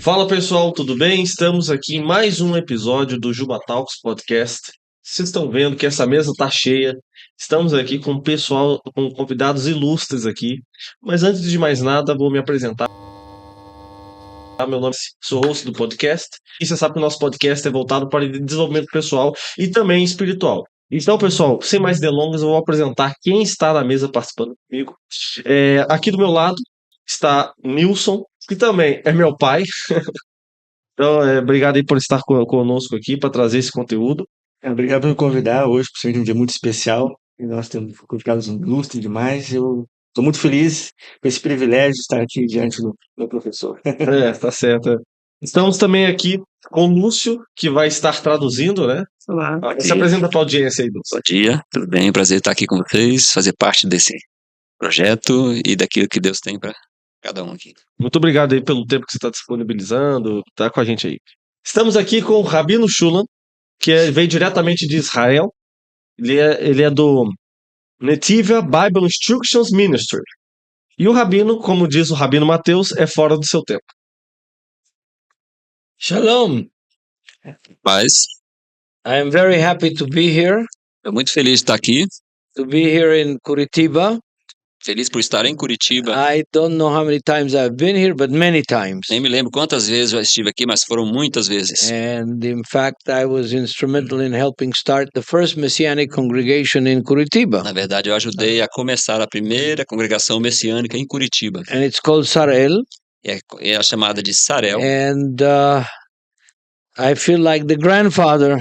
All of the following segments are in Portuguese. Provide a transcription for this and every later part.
Fala pessoal, tudo bem? Estamos aqui em mais um episódio do Juba Talks Podcast. Vocês estão vendo que essa mesa tá cheia. Estamos aqui com pessoal, com convidados ilustres aqui. Mas antes de mais nada, vou me apresentar. Meu nome sou host do podcast. E você sabe que o nosso podcast é voltado para o desenvolvimento pessoal e também espiritual. Então, pessoal, sem mais delongas, eu vou apresentar quem está na mesa participando comigo. Aqui do meu lado está Nilson, que também é meu pai. Então, obrigado aí por estar conosco aqui para trazer esse conteúdo. Obrigado por me convidar hoje, por ser um dia muito especial. E nós temos convidados ilustres demais. Eu estou muito feliz com esse privilégio de estar aqui diante do meu professor. Tá certo. Estamos também aqui com o Lúcio, que vai estar traduzindo, né? Olá. Se apresenta para a audiência aí, Lúcio. Bom dia, tudo bem? Prazer estar aqui com vocês, fazer parte desse projeto e daquilo que Deus tem para cada um aqui. Muito obrigado aí pelo tempo que você está disponibilizando, tá com a gente aí. Estamos aqui com o Rabino Shulam, que veio diretamente de Israel. Ele é do Netiva Bible Instructions Ministry. E o Rabino, como diz o Rabino Mateus, é fora do seu tempo. Shalom. Mas I am very happy to be here, estou muito feliz de estar aqui, to be here in Curitiba. feliz por estar em Curitiba. I don't know how many times I've been here, but many times. Nem me lembro quantas vezes eu estive aqui, mas foram muitas vezes. And in fact, I was instrumental in helping start the first Messianic congregation in Curitiba. Na verdade, eu ajudei a começar a primeira congregação messiânica em Curitiba. And it's called Sarel. É a chamada de Sarel. And I feel like the grandfather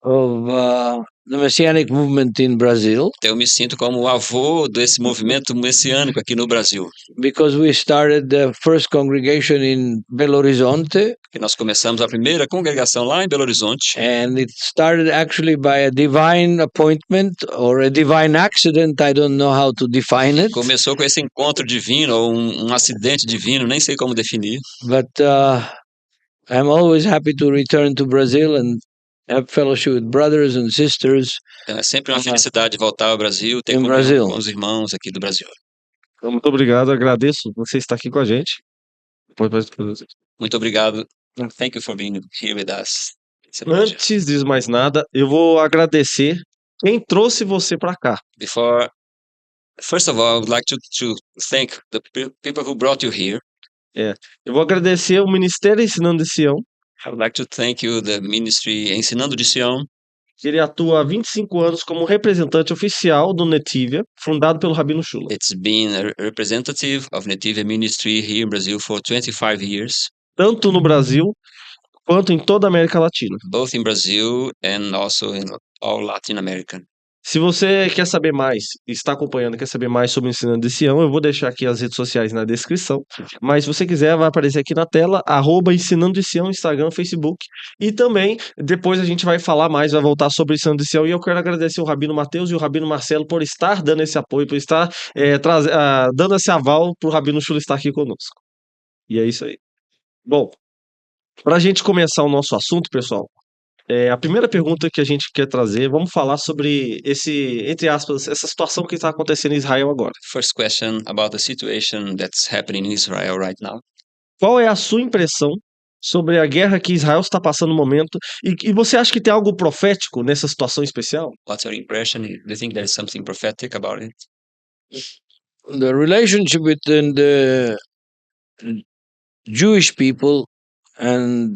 of the Messianic movement in Brazil, Então, eu me sinto como o avô desse movimento messiânico aqui no Brasil. because we started the first congregation in Belo Horizonte. Que nós começamos a primeira congregação lá em Belo Horizonte. And it started actually by a divine appointment or a divine accident. I don't know how to define it. Começou com esse encontro divino ou um acidente divino, nem sei como definir. But I'm always happy to return to Brazil and have fellowship with brothers and sisters. Então, é sempre uma felicidade voltar ao Brasil, ter Em comunhão Brasil. com os irmãos aqui do Brasil. Então, muito obrigado, agradeço você estar aqui com a gente. Muito obrigado. Thank you for being here with us. Esse é o projeto. Antes de mais nada, eu vou agradecer quem trouxe você para cá. First of all, I would like to thank the people who brought you here. Eu vou agradecer o Ministério Ensinando de Sião, I would like to thank you, the ministry Ensinando de Sião, que ele atua há 25 anos como representante oficial do Netivia, fundado pelo Rabino Shulam. It's been a representative of Native Ministry here in Brazil for 25 years, Tanto no Brasil quanto em toda a América Latina. both in Brazil and also in all Latin America. Se você quer saber mais, está acompanhando, quer saber mais sobre o Ensinando de Sião, eu vou deixar aqui as redes sociais na descrição. Mas se você quiser, vai aparecer aqui na tela, @Ensinando de Sião, Instagram, Facebook. E também, depois a gente vai falar mais, vai voltar sobre o Ensinando de Sião. E eu quero agradecer o Rabino Mateus e o Rabino Marcelo por estar dando esse apoio, por estar dando esse aval para o Rabino Shulam estar aqui conosco. E é isso aí. Bom, para a gente começar o nosso assunto, pessoal, a primeira pergunta que a gente quer trazer, vamos falar sobre entre aspas, essa situação que está acontecendo em Israel agora. First question about the situation that's happening in Israel right now. Qual é a sua impressão sobre a guerra que Israel está passando no momento? E você acha que tem algo profético nessa situação especial? What's your impression? Do you think there's something prophetic about it? The relationship between the Jewish people and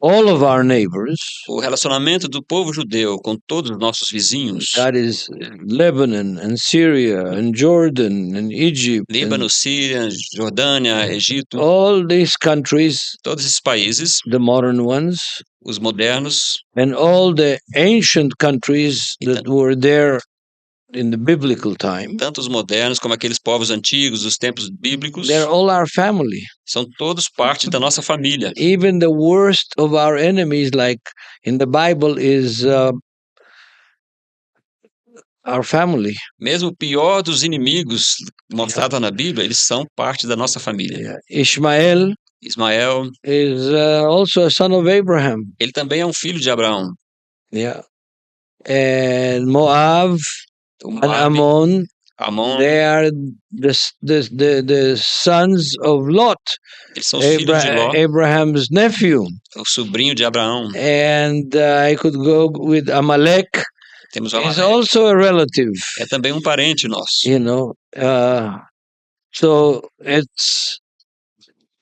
all of our neighbors, O relacionamento do povo judeu com todos os nossos vizinhos, that is Lebanon and Syria and Jordan and Egypt, Líbano, Síria, Jordânia, Egito, all these countries, todos esses países, the modern ones, os modernos, and all the ancient countries that were there in the biblical time, tanto os modernos como aqueles povos antigos, os tempos bíblicos, they're all our family. são todos parte da nossa família. Even the worst of our enemies, like in the Bible, is our family. Mesmo o pior dos inimigos mostrado na Bíblia, eles são parte da nossa família. Ishmael Ismael, is also a son of Abraham. ele também é um filho de Abraão. Yeah. And Moab O and Moabe, Ammon Amon, They are the sons of Lot, eles são os filhos de Ló, Abraham's nephew. o sobrinho de Abraão. And I could go with Amalek. Temos He's Amaleque, also a relative, é também um parente nosso. you know. So it's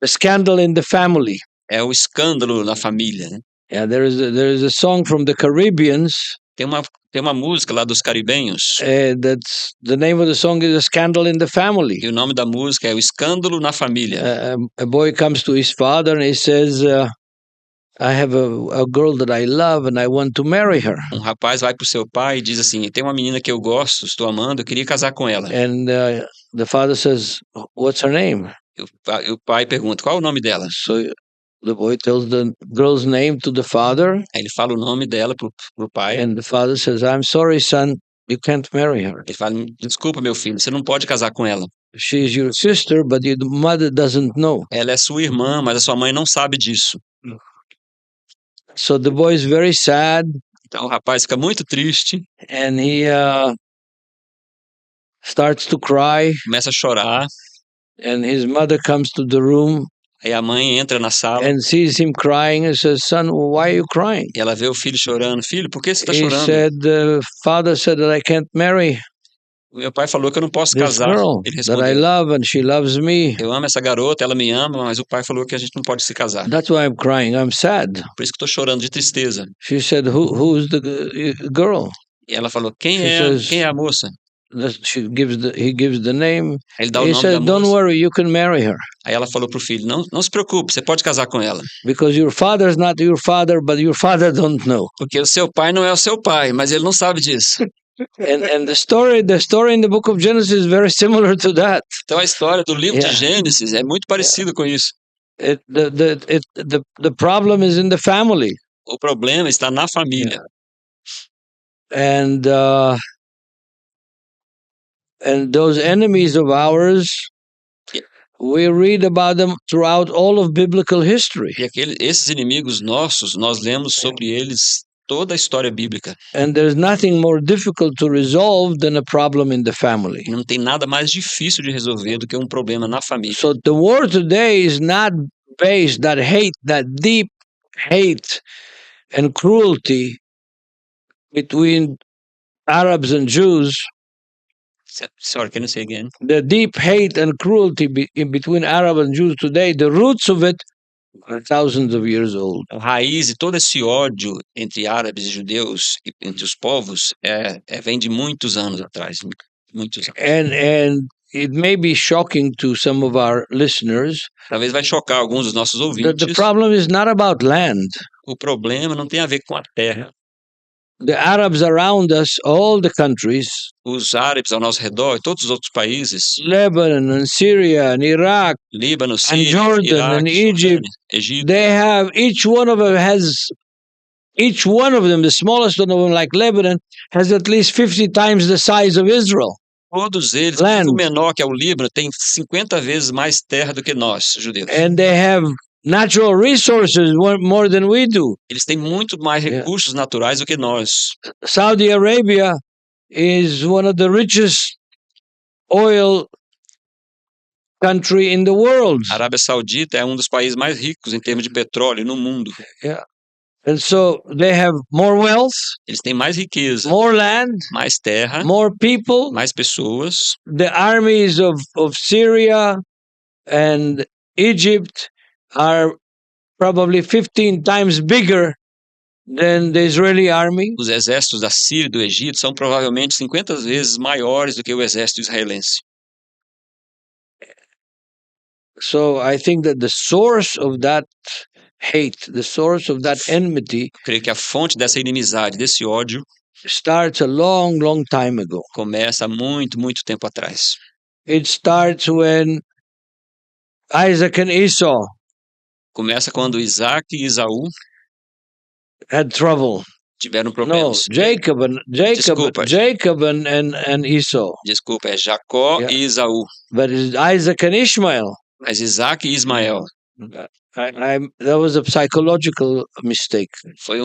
a scandal in the family. É o escândalo na família, né? Yeah, there is a song from the Caribbeans. Tem uma música lá dos caribenhos, That's the name of the song is A Scandal in the Family. e o nome da música é O Escândalo na Família. A boy comes to his father and he says, I have a girl that I love and I want to marry her. Um rapaz vai pro seu pai e diz assim: tem uma menina que eu gosto, estou amando, eu queria casar com ela. And the father says, what's her name? E o pai pergunta: qual é o nome dela? So the boy tells the girl's name to the father. Aí ele fala o nome dela pro pai. And the father says, I'm sorry, son, you can't marry her. Ele fala: desculpa, meu filho, você não pode casar com ela. She's your sister, but your mother doesn't know. Ela é sua irmã, mas a sua mãe não sabe disso. So the boy is very sad, Então o rapaz fica muito triste, and he starts to cry, começa a chorar. and his mother comes to the room Aí a mãe entra na sala and sees him crying and says, son, why are you crying? e ela vê o filho chorando. Filho, por que você está He chorando? said, the father said that I can't marry O meu pai falou que eu não posso this casar. girl Ele that I respondeu: love and she loves me. eu amo essa garota, ela me ama, mas o pai falou que a gente não pode se casar. That's why I'm crying. I'm sad. Por isso que estou chorando de tristeza. She said, who's the girl? E ela falou: quem She é, says- quem é a moça? He gives the name. Aí ele dá o He nome says, da don't moça. worry, you can marry her. Aí ela falou pro filho: não se preocupe, você pode casar com ela. Because your father's not your father, but your father don't know. Porque o seu pai não é o seu pai, mas ele não sabe disso. And the story in the book of Genesis is very similar to that. Então a história do livro de Yeah. Gênesis é muito parecida com isso. The problem is in the family. O problema está na família. And those enemies of ours, Yeah. we read about them throughout all of biblical history. E esses inimigos nossos, nós lemos sobre eles toda a história bíblica. And there's nothing more difficult to resolve than a problem in the family. Não tem nada mais difícil de resolver do que um problema na família. So the war today is not based that deep hate and cruelty between Arabs and Jews. Sorry, can you say again? The deep hate and cruelty between Arab and Jews today, the roots of it are thousands of years old. A raiz de todo esse ódio entre árabes e judeus, e entre os povos, vem de muitos anos atrás. Muitos anos. And it may be shocking to some of our listeners Talvez vai chocar alguns dos nossos that ouvintes. the problem is not about land. O problema não tem a ver com a terra. The Arabs around us, all the countries, Os árabes ao nosso redor e todos os outros países, Lebanon and Syria and Iraq, Líbano, Síria, Jordan Iraque, and Jordânia, Egypt, Egito, they have each one of them, the smallest one of them, like Lebanon, has at least 50 times the size of Israel. todos eles, Land. o menor que é o Líbano, tem 50 vezes mais terra do que nós, judeus. And they have natural resources more than we do. Eles têm muito mais Yeah. recursos naturais do que nós. Saudi Arabia is one of the richest oil country in the world. A Arábia Saudita é um dos países mais ricos em termos de petróleo no mundo. And so they have more wealth, Eles têm mais riqueza, more land, mais terra, more people. mais pessoas. The armies of Syria and Egypt are probably 15 times bigger than the Israeli army. Os exércitos da Síria e do Egito são provavelmente 50 vezes maiores do que o exército israelense. So I think that the source of that hate, the source of that enmity, Eu creio que a fonte dessa inimizade, desse ódio, starts a long, long time ago. começa há muito, muito tempo atrás. It starts when Isaac and Esau Começa quando Isaac e Esaú had trouble. tiveram No, problemas. Desculpa. Jacob and Esau. Desculpa, é Jacó Yeah. e Esaú. But it's Isaac and Ishmael. Mas Isaac e Ismael. That was a psychological mistake. Foi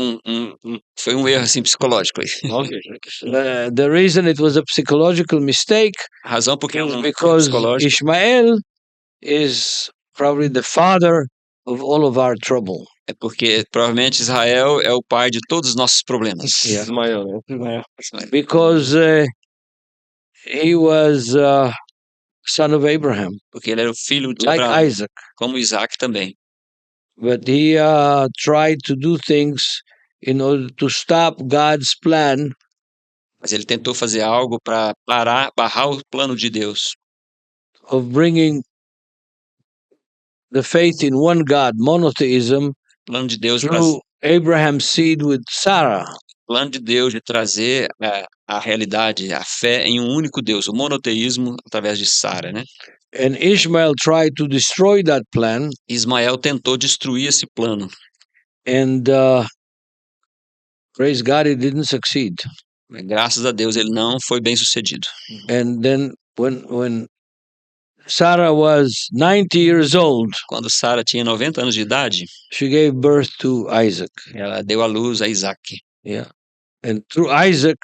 foi um erro assim psicológico aí. The reason it was a psychological mistake A razão porque é is um erro because psicológico Ishmael is probably the father of all of our trouble. é porque provavelmente Israel é o pai de todos os nossos problemas. Yeah. Ismael, né? Ismael. Because he was son of Abraham, Porque ele era o filho de like Abraão, Isaac. como Isaac também. But he tried to do things in order to stop God's plan Mas ele tentou fazer algo para barrar o plano de Deus, of bringing the faith in one God, monotheism, o plano de Deus, through Abraham's seed with Sarah. plano de Deus de trazer a realidade, a fé em um único Deus, o monoteísmo através de Sara, né? And Ishmael tried to destroy that plan, Ismael tentou destruir esse plano, and praise God, it didn't succeed. mas graças a Deus ele não foi bem sucedido. And then when Sarah was 90 years old, Quando Sara tinha 90 anos de idade, she gave birth to Isaac. ela deu à luz a Isaac. Yeah. And through Isaac,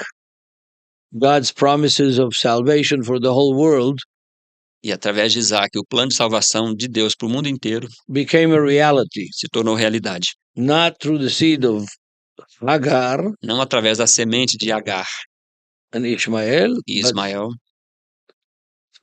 God's promises of salvation for the whole world E através de Isaac, o plano de salvação de Deus para o mundo inteiro became a reality, se tornou realidade. not through the seed of Hagar Não através da semente de Agar and Ishmael, e but Ismael,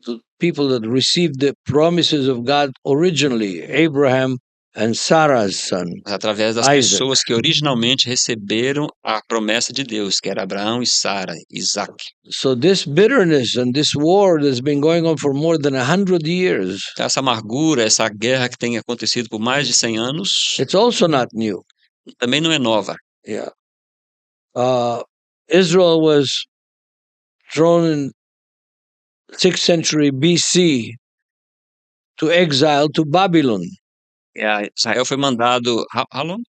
the people that received the promises of God originally, Abraham and Sarah's son. mas através das Isaac. pessoas que originalmente receberam a promessa de Deus, que era Abraão e Sara, Isaac. So this bitterness and this war that's been going on for more than 100 years, Então, essa amargura, essa guerra que tem acontecido por mais de 100 anos, it's also not new. também não é nova. Yeah. Israel was thrown in 6th century BC to exile to Babylon. Israel foi mandado. How long?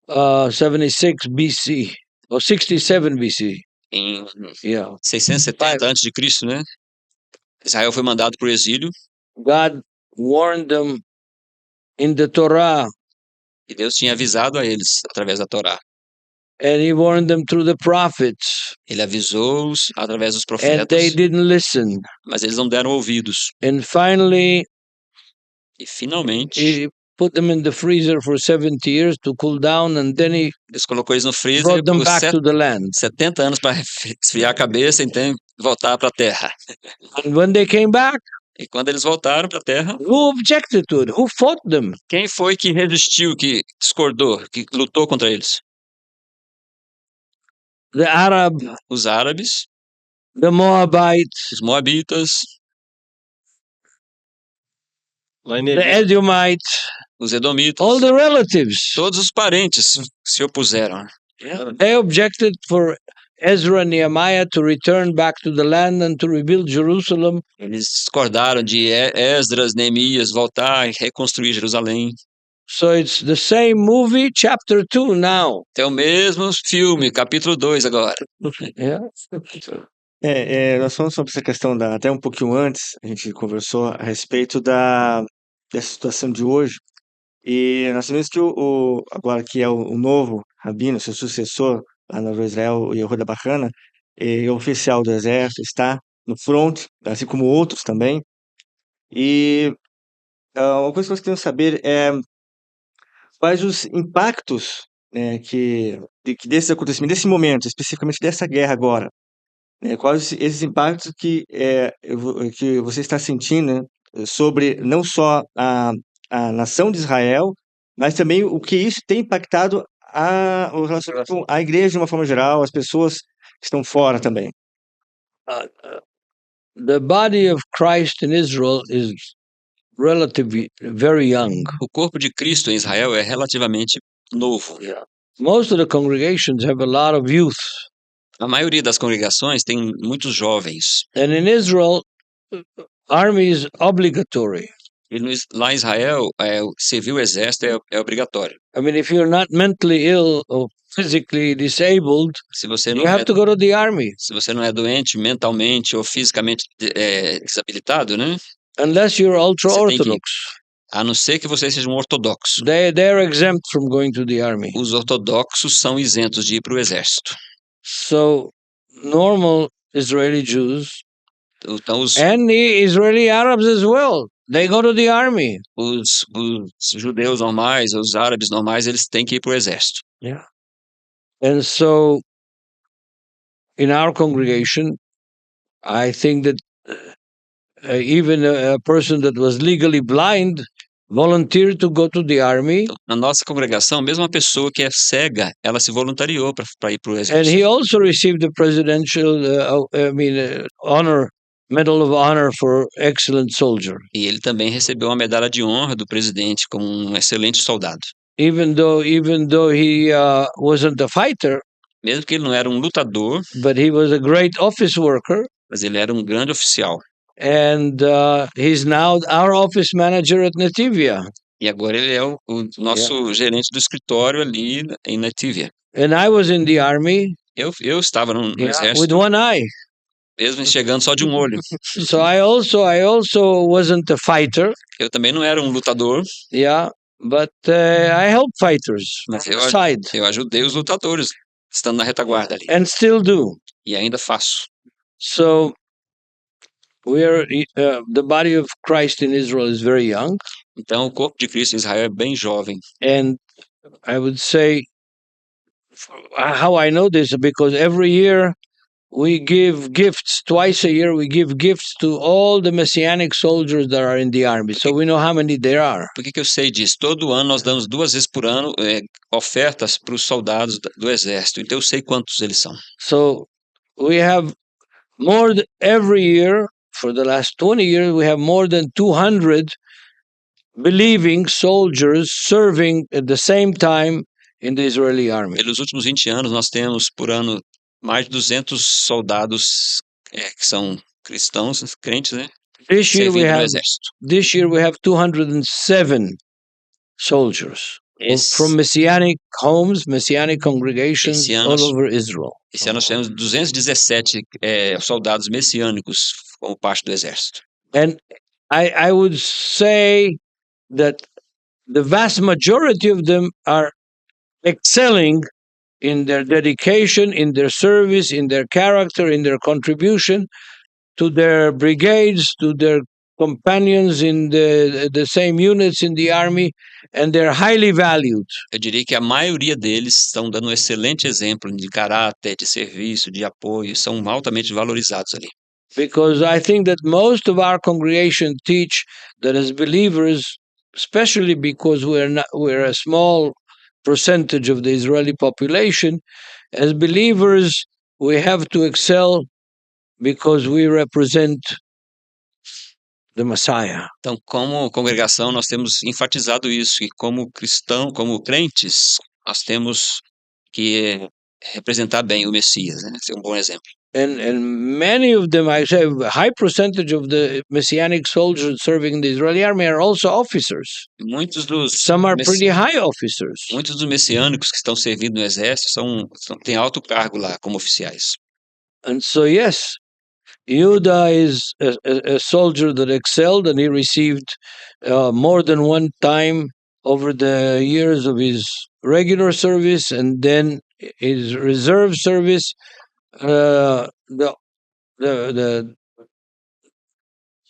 576 BC or 67 BC. Em Yeah. 670 a.C., né? Israel foi mandado para o exílio God warned them in the Torah, e Deus tinha avisado a eles através da Torá. and he warned them through the prophets, Ele avisou-os através dos and they profetas, didn't listen. mas eles não deram ouvidos. And finally, E finalmente, he put them in the freezer for 70 years to cool down, and then he Deus colocou eles no freezer brought them por back to the land. 70 anos para esfriar a cabeça e então voltar para a terra. And when they came back, E quando eles voltaram para a terra, who objected to it? Who fought them? quem foi que resistiu, que discordou, que lutou contra eles? The Arab, Os árabes, the Moabites, os moabitas, Lá em the Neemias, Edomites, os edomitas, all the relatives. todos os parentes se opuseram. They objected for Ezra and Nehemiah to return back to the land and to rebuild Jerusalem. Eles discordaram de Esdras, Neemias voltar e reconstruir Jerusalém. So it's the same movie, chapter 2 now. É o mesmo filme, capítulo 2 agora. Yeah. Nós falamos sobre essa questão até um pouquinho antes, a gente conversou a respeito dessa situação de hoje, e nós sabemos que agora que é o novo rabino, seu sucessor lá no Israel, o Yehuda Bacana, é oficial do exército, está no front, assim como outros também, e uma coisa que nós queremos saber é quais os impactos, né, que desses acontecimentos, desse momento, especificamente dessa guerra agora, quais esses impactos que você está sentindo, né, sobre não só a nação de Israel, mas também o que isso tem impactado o relacionamento com a igreja de uma forma geral, as pessoas que estão fora também. The body of Christ in Israel is relatively very young. O corpo de Cristo em Israel é relativamente novo. Most of the congregations have a lot of youth. A maioria das congregações tem muitos jovens. And in Israel, army is obligatory. E lá em Israel, servir o exército é obrigatório. I mean, if you're not mentally ill or physically disabled, Se você you não have é, to go to the army. se você não é doente mentalmente ou fisicamente desabilitado, né? unless you're Você tem que- ultra-Orthodox. A não ser que você seja um ortodoxo. They're exempt from going to the army. Os ortodoxos são isentos de ir para o exército. So normal Israeli Jews Então, and the Israeli Arabs as well, they go to the army. os judeus normais, os árabes normais, eles têm que ir para o exército. And so in our congregation, I think that even a person that was legally blind volunteered to go to the army, Então, na nossa congregação, mesmo uma pessoa que é cega, ela se voluntariou para ir para o and exército. he also received the presidential honor, Medal of Honor for excellent soldier. E ele também recebeu uma medalha de honra do presidente como um excelente soldado. Even though he wasn't a fighter, Mesmo que ele não era um lutador, but he was a great office worker, mas ele era um grande oficial. and he's now our office manager at Nativia. E agora ele é o nosso gerente do escritório ali em Nativia. And I was in the army Eu estava no with exército, one eye. mesmo enxergando só de um olho. So I also wasn't a fighter, Eu também não era um lutador, but I helped fighters mas on the side, eu ajudei os lutadores, estando na retaguarda ali. and still do. E ainda faço. So the body of Christ in Israel is very young, Então, o corpo de Cristo em Israel é bem jovem. and I would say how I know this because every year we give gifts. Twice a year we give gifts to all the Messianic soldiers that are in the army, so we know how many there are. Por que eu sei disso? Todo ano nós damos 2 vezes por ano ofertas para os soldados do exército. Então eu sei quantos eles são. So we have every year for the last 20 years we have more than 200 believing soldiers serving at the same time in the Israeli army. Pelos últimos 20 anos nós temos por ano mais de 200 soldados que são cristãos, crentes, né? This year Servindo no exército. This year we have 207 soldiers from Messianic homes, Messianic congregations all over Israel. Esse ano nós temos 217 soldados messiânicos como parte do exército. And I would say that the vast majority of them are excelling in their dedication, in their service, in their character, in their contribution to their brigades, to their companions in the same units in the army, and they're highly valued. Eu diria que a maioria deles estão dando um excelente exemplo de caráter, de serviço, de apoio, são altamente valorizados ali. Because I think that most of our congregation teach that as believers, especially because we're a small percentage of the Israeli population, as believers we have to excel because we represent the Messiah. Então, como congregação, nós temos enfatizado isso, e como cristão, como crentes, nós temos que representar bem o Messias, né? Ser um bom exemplo. And many of them, I say, a high percentage of the Messianic soldiers serving in the Israeli army are also officers. Some are pretty high officers. Muitos dos messiânicos que estão servindo no exército têm alto cargo lá como oficiais. And so, yes, Yehuda is a soldier that excelled, and he received more than one time over the years of his regular service and then his reserve service, the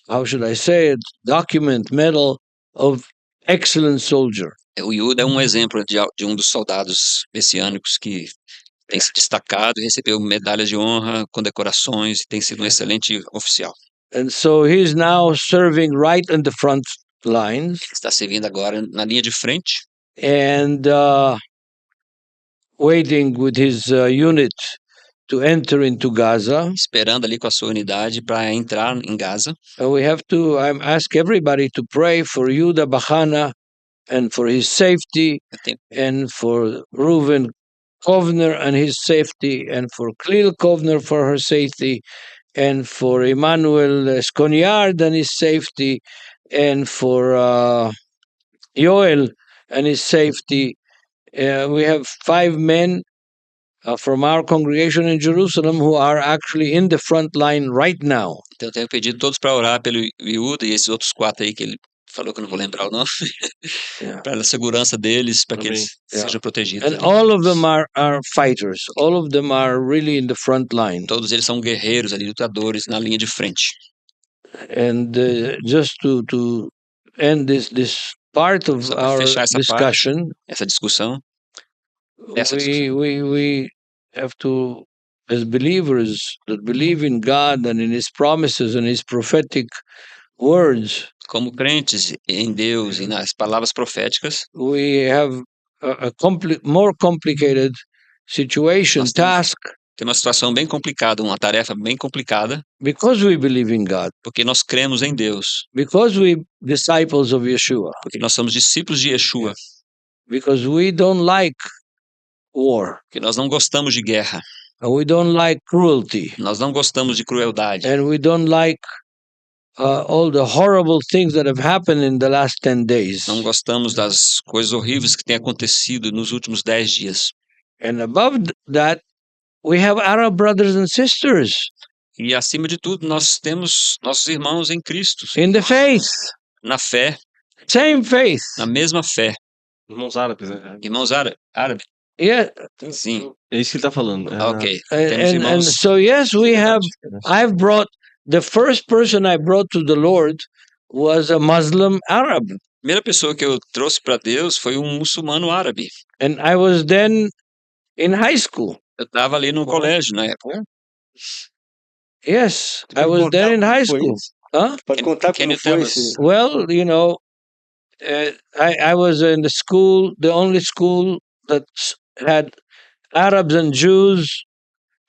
how should I say it, document medal of excellent soldier. O Yehuda é exemplo de dos soldados messiânicos que tem se destacado, recebeu medalhas de honra, condecorações, tem sido um excelente oficial. And so he's now serving right in the front lines. Está servindo agora na linha de frente. And waiting with his unit to enter into Gaza. Esperando ali com a sua unidade para entrar em Gaza. We have to ask everybody to pray for Yehuda Bachana and for his safety, and for Reuven Kovner and his safety, and for Klil Kovner for her safety, and for Emmanuel Skoniard and his safety, and for Yoel and his safety. We have 5 men from our congregation in Jerusalem who are actually in the front line right now. Então eu tenho pedido todos para orar pelo Iuda e esses outros 4 aí que ele falou que eu não vou lembrar o nome, Yeah. para a segurança deles, para que Amém. eles Yeah. sejam protegidos. And ali. all of them are fighters. All of them are really in the front line. Todos eles são guerreiros ali, lutadores na linha de frente. And just to end this part of Só para our fechar essa discussion, Essa discussão, Essa we have to, as believers that believe in God and in His promises and His prophetic words, como crentes em Deus e nas palavras proféticas, we have a more complicated situation, Nós temos- task, tem uma situação bem complicada, uma tarefa bem complicada, because we believe in God, porque nós cremos em Deus, because we disciples of Yeshua, porque nós somos discípulos de Yeshua, because we don't like war, porque nós não gostamos de guerra, and we don't like cruelty, nós não gostamos de crueldade, and we don't like all the horrible things that have happened in the last 10 days. não gostamos das coisas horríveis que têm acontecido nos últimos 10 dias. And above that, we have Arab brothers and sisters E acima de tudo, nós temos nossos irmãos em Cristo, in the faith, na fé, same faith. na mesma fé. Irmãos árabes, né? Irmãos árabes? Yeah. Sim, É isso que ele tá falando. ok. And, Temos and irmãos. so, yes, I've brought, the first person I brought to the Lord was a Muslim Arab. A primeira pessoa que eu trouxe para Deus foi um muçulmano árabe. And I was then in high school. Eu estava ali no colégio na época. Yes, Você I pode was contar then in como high foi school. isso? Huh? Pode contar Can como you tell foi us? esse... Well, I was in the school, the only school that had Arabs and Jews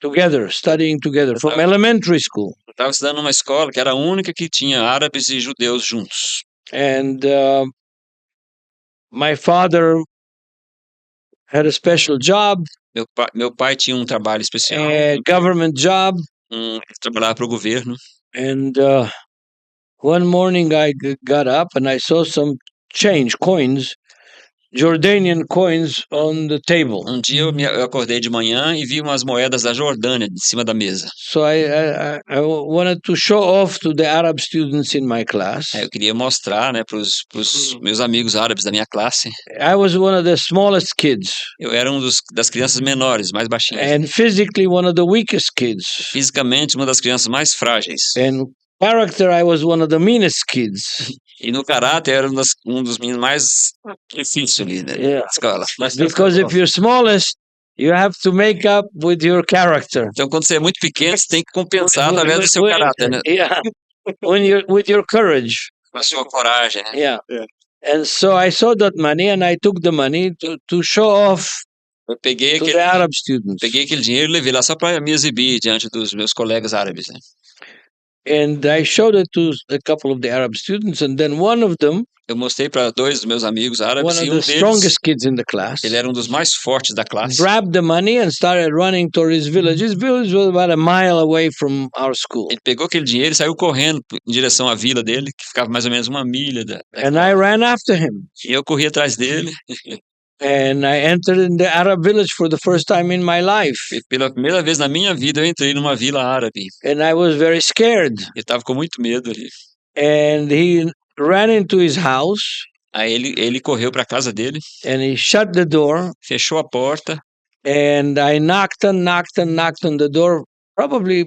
together, studying together, from elementary school. Eu estava estudando numa escola que era a única que tinha árabes e judeus juntos. And my father had a special job, Meu pai tinha um trabalho especial, a government job. ele trabalhava para o governo. And one morning I got up and I saw some coins, Jordanian coins on the table. Um dia eu acordei de manhã e vi umas moedas da Jordânia de cima da mesa. So I wanted to show off to the Arab students in my class. Aí eu queria mostrar, né, para os meus amigos árabes da minha classe. I was one of the smallest kids Eu era das crianças menores, mais baixinhas. and physically one of the weakest kids. Fisicamente, uma das crianças mais frágeis. And character, I was one of the meanest kids. E no caráter, eu era um dos meninos mais difíceis ali, né, Yeah. da escola. Because if you're smallest, you have to make up with your character. Então, quando você é muito pequeno, você tem que compensar através do seu caráter, né? Yeah. With your courage. Com a sua coragem, né? Yeah. Yeah. And so I saw that money and I took the money to show off Eu peguei to aquele, the Arab students. peguei aquele dinheiro e levei lá só para me exibir diante dos meus colegas árabes, né? And I showed it to a couple of the Arab students, and then one of them, Eu mostrei para 2 dos meus amigos one árabes of e the um deles, strongest kids in the class, ele era um dos mais fortes da classe. grabbed the money and started running toward his village. His village was about a mile away from our school. Ele pegou aquele dinheiro e saiu correndo em direção à vila dele, que ficava mais ou menos 1 milha da And I ran after him. E eu corri atrás dele. And I entered in the Arab village for the first time in my life. E pela primeira vez na minha vida, eu entrei numa vila árabe. And I was very scared. Eu estava com muito medo ali. And he ran into his house Aí ele correu para a casa dele, and he shut the door. fechou a porta. And I knocked on the door, probably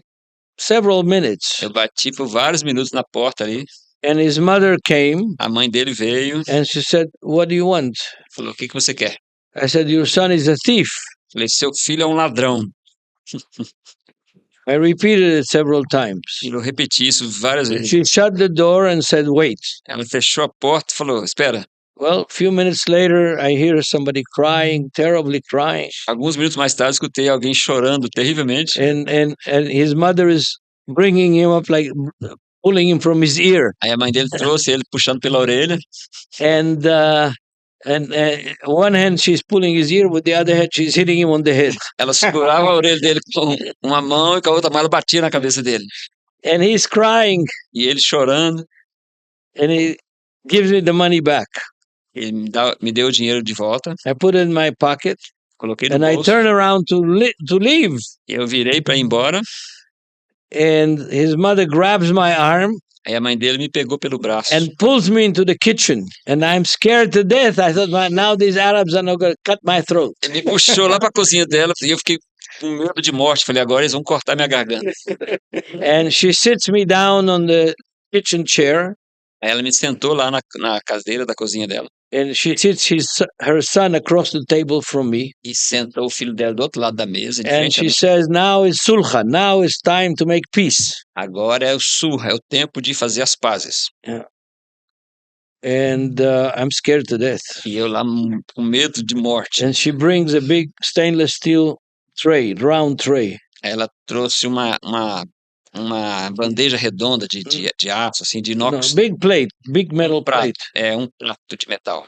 several minutes. Eu bati por vários minutos na porta ali. And his mother came A mãe dele veio, and she said, "What do you want?" falou: "O que você quer?" I said, "Your son is a thief." Falei: "Seu filho é um ladrão." I repeated it several times. E eu repeti isso várias vezes. She shut the door and said, "Wait." Ela fechou a porta e falou: "Espera." Well, a few minutes later, I hear somebody crying, terribly crying. Alguns minutos mais tarde, escutei alguém chorando terrivelmente. And his mother is bringing him up, like pulling him from his ear. Aí a mãe dele trouxe ele puxando pela orelha. And one hand she's pulling his ear, with the other hand she's hitting him on the head. Ela segurava a orelha dele com uma mão e com a outra mão ela batia na cabeça dele. And he's crying, E ele chorando, and he gives me the money back. ele me deu o dinheiro de volta, I put it in my pocket, Coloquei no And I bolso. turned around to leave. Eu virei para ir embora. And his mother grabs my arm Aí a mãe dele me pegou pelo braço. and pulls me into the kitchen. And I'm scared to death. I thought, "Well, now these Arabs are not going to cut my throat." Ele me puxou lá para a cozinha dela e eu fiquei com medo de morte. Falei, agora eles vão cortar minha garganta. And she sits me down on the kitchen chair. Aí ela me sentou lá na cadeira da cozinha dela And she sits her son across the table from me. e sentou o filho dela do outro lado da mesa, de And frente a she mim. says, "Now is sulha. Now is time to make peace." Agora é o surra, é o tempo de fazer as pazes. And I'm scared to death. E eu lá com medo de morte. And she brings a big stainless steel tray, round tray. Aí ela trouxe uma bandeja redonda de aço, assim, de No, inox. big plate, big metal prato. plate. É um prato de metal.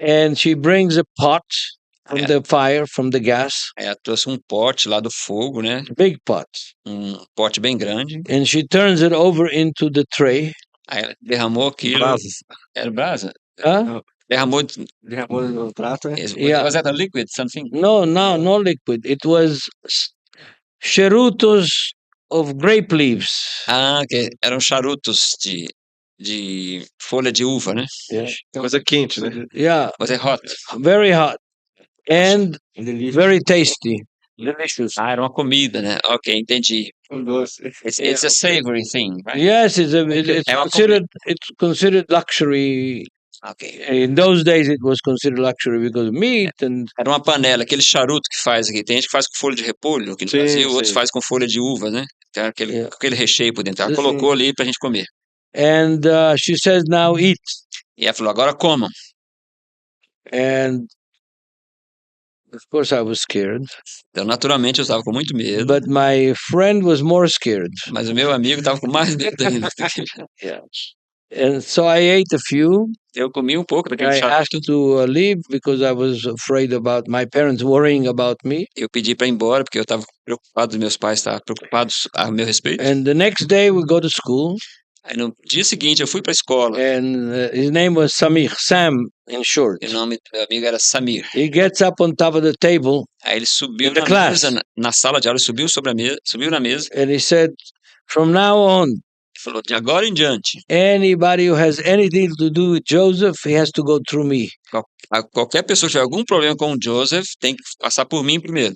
And she brings a pot from Yeah. the fire, from the gas, Aí ela trouxe um pote lá do fogo, né? big pot. Um pote bem grande. And she turns it over into the tray. Aí ela derramou aquilo. Brasas. Era brasa? Huh? Derramou. Derramou no prato, é? Yeah. Was that a liquid, something? No, no liquid. It was charutos of grape leaves. Ah, que eram charutos de folha de uva, né? Yeah. Coisa quente, né? Yeah, Was it hot? very hot and Delícia. very tasty. Delicious. Ah, era uma comida, né? Ok, entendi. Um doce. It's a savory thing, right? Yes, it's É uma considered luxury. Ok. In those days, it was considered luxury because of meat and Era uma panela, aquele charuto que faz aqui. Tem gente que faz com folha de repolho aqui no Sim, Brasil, outros sim. fazem com folha de uva, né? Que é Yeah. com aquele recheio por dentro. Ela Sim. colocou ali pra gente comer. and she says, "Now eat." E ela falou, agora comam. And of course, I was scared, Então, naturalmente, eu estava com muito medo, but my friend was more scared. mas o meu amigo estava com mais medo ainda. And so I ate a few. Eu comi um pouco daquele I charuto. asked to leave because I was afraid about my parents worrying about me. Eu pedi para ir embora porque eu estava preocupado, meus pais estavam preocupados a meu respeito. And the next day we go to school, Aí no dia seguinte eu fui para a escola. and his name was Samir, Sam in short. E o nome do meu amigo era Samir. He gets up on top of the table Aí ele subiu In the na class. mesa, na sala de aula, ele subiu sobre a mesa, subiu na mesa and he said, "From now on, e falou: de agora em diante, anybody who has anything to do with Joseph, he has to go through me." qualquer pessoa que tiver algum problema com o Joseph tem que passar por mim primeiro.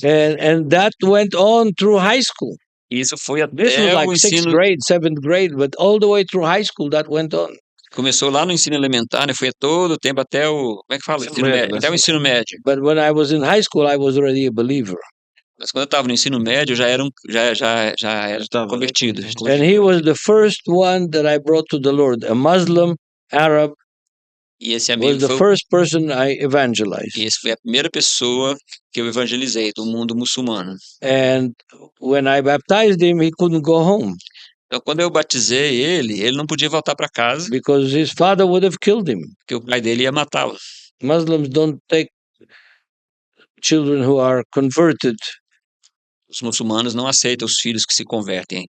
And that went on through high school. Isso foi This was até like o sixth ensino. grade, seventh grade, but all the way through high school that went on. Começou lá no ensino elementar, né? Foi todo o tempo até o. Como é que fala? Ensino Ensino médio, médio, né? até o ensino médio. But when I was in high school, I was already a believer. Mas quando eu estava no ensino médio, eu já era Já tava, né? convertido. And he was the first one that I brought to the Lord, a Muslim Arab. E esse Was amigo the foi, first person I evangelized. esse foi a primeira pessoa que eu evangelizei do mundo muçulmano. And when I baptized him, he couldn't go home Então, quando eu batizei ele não podia voltar para casa, because his father would have killed him. porque o pai dele ia matá-lo. Muslims don't take children who are converted Os muçulmanos não aceitam os filhos que se convertem.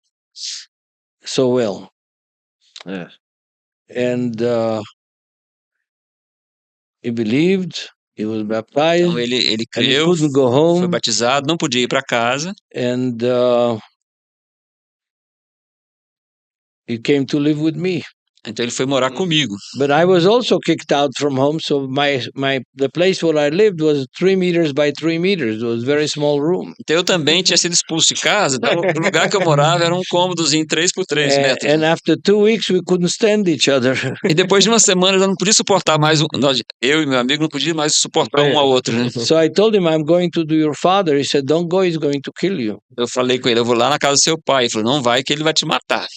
so well. É. And he believed, he was baptized, Então, ele and he creu, couldn't go foi home. batizado, não podia ir para casa, And he came to live with me. então ele foi morar comigo. But I was also kicked out from home, so the place where I lived was 3 meters by 3 meters. It was a very small room. Então eu também tinha sido expulso de casa, então o lugar que eu morava era um cômodozinho 3x3 metros. And after 2 weeks, we couldn't stand each other. E depois de uma semana eu já não podia suportar mais, eu e meu amigo não podia mais suportar um ao outro, né? So I told him, "I'm going to do your father." He said, "Don't go, he's going to kill you." Eu falei com ele, eu vou lá na casa do seu pai. Ele falou, não vai que ele vai te matar.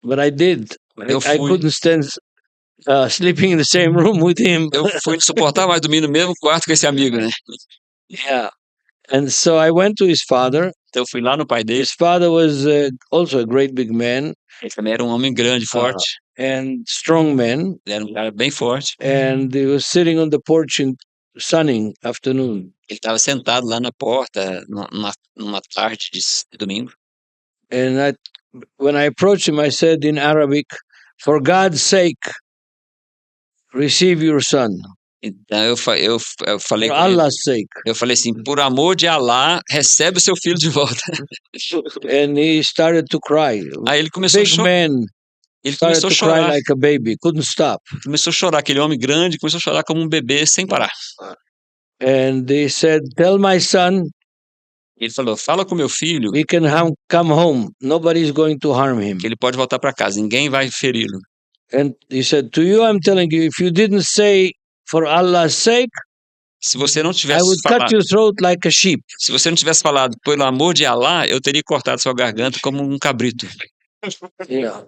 But I did. Eu I fui. couldn't stand sleeping in the same room with him. Eu fui suportar mais dormir no mesmo quarto com esse amigo, né? Yeah. And so I went to his father. Então eu fui lá no pai dele. His father was also a great big man Ele também era um homem grande, forte. and strong man. Ele era um cara bem forte. And he was sitting on the porch in sunny afternoon. Ele estava sentado lá na porta numa tarde de domingo. And when I approached him, I said in Arabic, "For God's sake, receive your son." Então eu falei For com ele, Allah's sake. eu falei assim, por amor de Alá, recebe o seu filho de volta. And he started to cry. Aí ele começou a Big chorar, man ele started começou a to cry chorar, like a baby, couldn't stop. aquele homem grande começou a chorar como um bebê sem parar. And they said, "Tell my son Ele falou, fala com meu filho he can come home. Nobody's going to harm him." que ele pode voltar para casa, ninguém vai feri-lo. And he said, "To you, I'm telling you, if you didn't say for Allah's sake, Se você não I tivesse would cut falado, your throat like a sheep." se você não tivesse falado, pelo amor de Alá, eu teria cortado sua garganta como um cabrito. Yeah.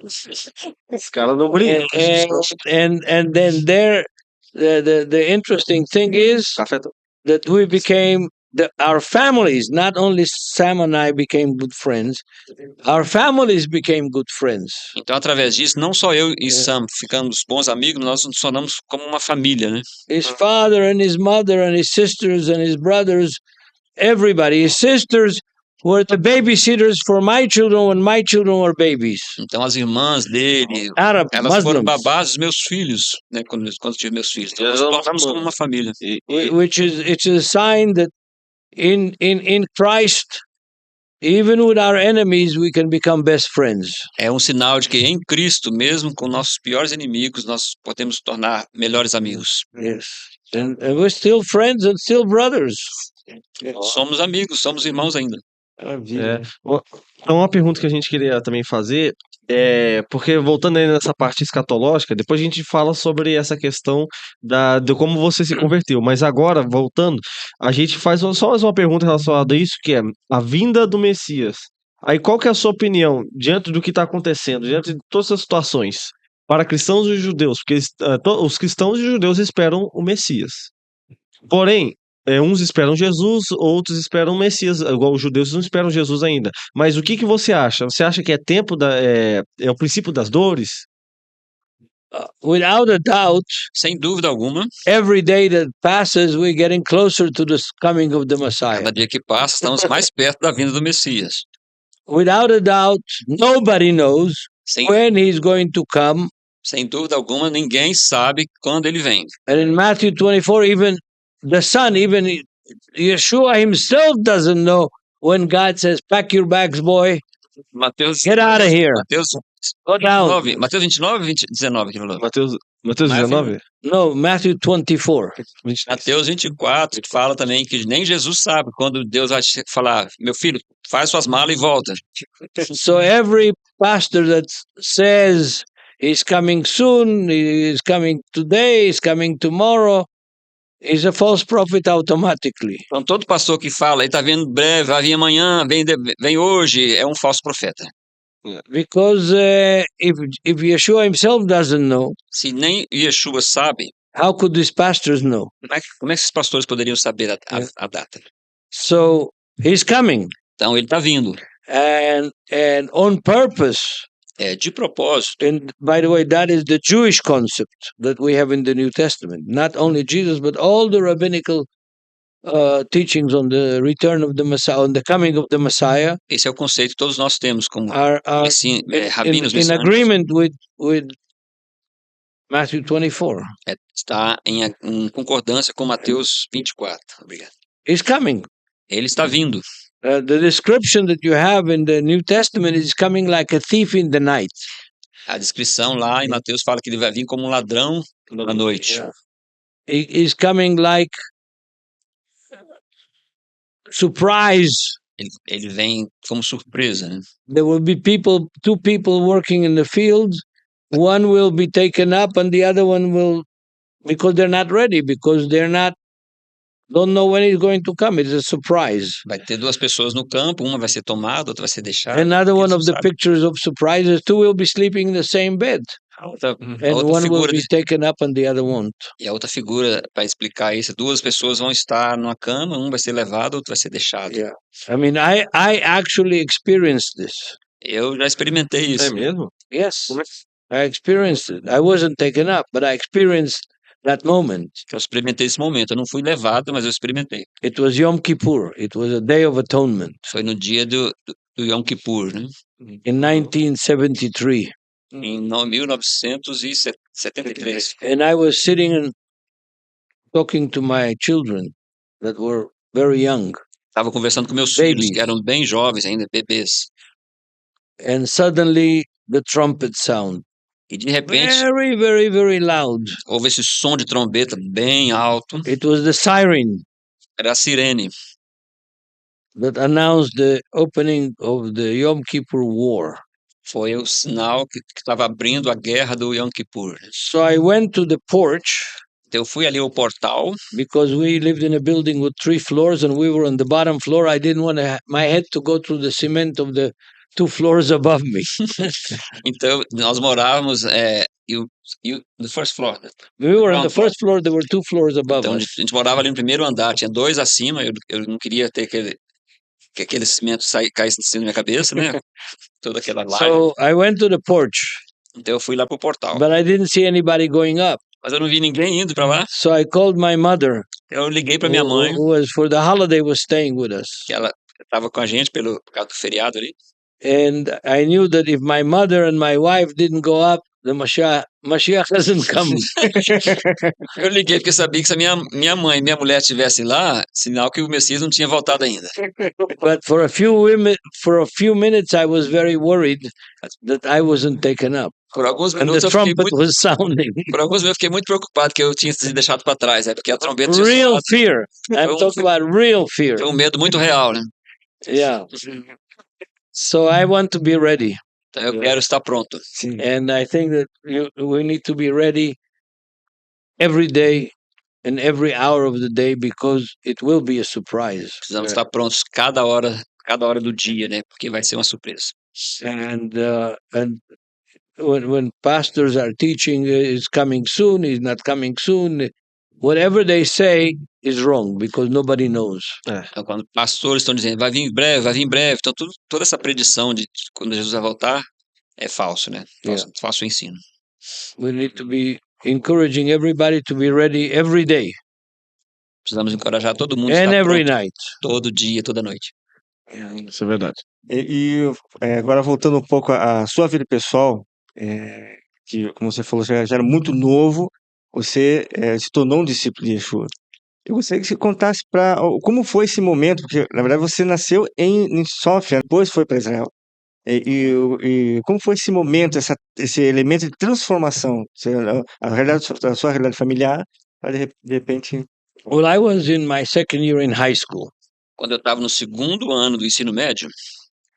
Os caras não brincam. And then there, the interesting thing is Café. that we became our families. Not only Sam and I became good friends, our families became good friends. Então, através disso, não só eu e Sam ficamos bons amigos, nós nos tornamos como uma família, né? His father and his mother and his sisters and his brothers, everybody. His sisters were the babysitters for my children when my children were babies. Então, as irmãs dele, Arab elas foram Muslims, babás dos meus filhos, né? Quando eu tive meus filhos. Então, nós Já nos tornamos amamos. como uma família. which is it's a sign that in Christ, even with our enemies, we can become best friends. É um sinal de que em Cristo, mesmo com nossos piores inimigos, nós podemos nos tornar melhores amigos. Yes, and we're still friends and still brothers. Somos amigos, somos irmãos ainda. É. Então, uma pergunta que a gente queria também fazer porque voltando aí nessa parte escatológica, depois a gente fala sobre essa questão de como você se converteu. Mas agora, voltando, a gente faz só mais uma pergunta relacionada a isso, que é a vinda do Messias. Aí, qual que é a sua opinião diante do que está acontecendo, diante de todas as situações, para cristãos e judeus? Porque os cristãos e judeus esperam o Messias. Porém, uns esperam Jesus, outros esperam o Messias, igual os judeus não esperam Jesus ainda. Mas o que você acha? Você acha que é tempo é o princípio das dores? Without a doubt, Sem dúvida alguma, every day that passes, we're getting closer to the coming of the Messiah. cada dia que passa, estamos mais perto da vinda do Messias. Without a doubt, nobody knows Sem, when he's going to come. sem dúvida alguma, ninguém sabe quando ele vem. And in Matthew 24, even the Son, even Yeshua himself doesn't know when God says, "Pack your bags, boy, Mateus, get out of here, Mateus go down." 29, Mateus 29 ou 19 que falou? Mateus Mas, 19? No, Matthew 24. Mateus 24 que fala também que nem Jesus sabe quando Deus vai te falar, meu filho, faz suas malas e volta. So every pastor that says he's coming soon, he's coming today, he's coming tomorrow, is a false prophet automatically. Então todo pastor que fala, ele está vindo breve, vai vir amanhã, vem hoje, é um falso profeta. Because if Yeshua himself doesn't know, Se nem Yeshua sabe, how could these pastors know? como é que esses pastores poderiam saber a data? So he's coming, Então ele está vindo. and on purpose. De propósito. And by the way, that is the Jewish concept that we have in the New Testament. Not only Jesus, but all the rabbinical teachings on the return of the Messiah, on the coming of the Messiah, Esse é o conceito que todos nós temos como are rabinos in messiânicos. agreement with Matthew 24. Está em concordância com Mateus 24. Obrigado. He's coming. Ele está vindo. The description that you have in the New Testament is coming like a thief in the night. A descrição lá em Mateus fala que ele vai vir como um ladrão à noite. Yeah. He's coming like surprise. Ele vem como surpresa, né? There will be two people working in the field. One will be taken up and the other one will, because they're not ready, because don't know when he's going to come. It's a surprise. Vai ter duas pessoas no campo, uma vai ser tomada, outra vai ser deixada. Another one of the sabe. pictures of surprises, two will be sleeping in the same bed. A outra And one will be taken up and the other won't. E a outra figura para explicar isso, duas pessoas vão estar numa cama, um vai ser levado, outro vai ser deixado. Yeah. I mean, I actually experienced this. Eu já experimentei isso. É mesmo? Yes, I experienced it. I wasn't taken up, but I experienced that moment. Eu experimentei esse momento. Eu não fui levado, mas eu experimentei. It was Yom Kippur. It was a day of atonement Foi no dia do Yom Kippur, né? in 1973. Em 1973. And I was sitting talking to my children that were very young, Estava conversando com meus filhos, Babies. que eram bem jovens ainda, bebês. and suddenly the trumpet sound. E de repente Very, very, very loud. houve esse som de trombeta bem alto. It was the siren Era a sirene that announced the opening of the Yom Kippur War. foi o sinal que estava abrindo a guerra do Yom Kippur. So I went to the porch Então eu fui ali ao portal, because we lived in a building with 3 floors and we were on the bottom floor. I didn't want my head to go through the cement of the 2 floors above me. então nós morávamos no first floor. We were on Ground the first floor, there were 2 floors above Então a us. gente morava ali no primeiro andar, tinha 2 acima, eu não queria ter que aquele cimento caísse em cima da minha cabeça, né? Toda aquela laje. So I went to the porch, Então eu fui lá pro portal. but I didn't see anybody going up. Mas eu não vi ninguém indo para lá. So I called my mother, Eu liguei para minha mãe, who was for the holiday was staying with us. que ela estava com a gente por causa do feriado ali. And I knew that if my mother and my wife didn't go up, the Mashiach hasn't come. Eu liguei porque sabia que se a minha mãe e minha mulher estivessem lá, sinal que o Messias não tinha voltado ainda. But for a few minutes, I was very worried that I wasn't taken up, Por alguns and the minutos eu fiquei trumpet was sounding. muito preocupado que eu tinha sido deixado para trás, porque a trombeta tinha Real soado. fear. I'm talking about real fear. Foi um medo muito real, né? Yeah. So I want to be ready, Então eu quero estar pronto. Sim. and I think that we need to be ready every day and every hour of the day because it will be a surprise. Precisamos estar prontos cada hora do dia, né? Porque vai ser uma surpresa. And when pastors are teaching, is coming soon, is not coming soon, whatever they say is wrong because nobody knows. Então, quando pastores estão dizendo vai vir em breve, então toda essa predição de quando Jesus vai voltar é falso, né? Falso ensino. We need to be encouraging everybody to be ready every day Precisamos encorajar todo mundo a and estar every pronto night. todo dia, toda noite. Isso é verdade. Agora voltando um pouco à sua vida pessoal, que como você falou, já era muito novo, você se tornou um discípulo de Yeshua. Eu gostaria que você contasse como foi esse momento, porque na verdade você nasceu em Sófia, depois foi para Israel. E como foi esse momento, esse elemento de transformação, a sua realidade familiar, para de repente. Well, I was in my second year in high school, Quando eu estava no segundo ano do ensino médio,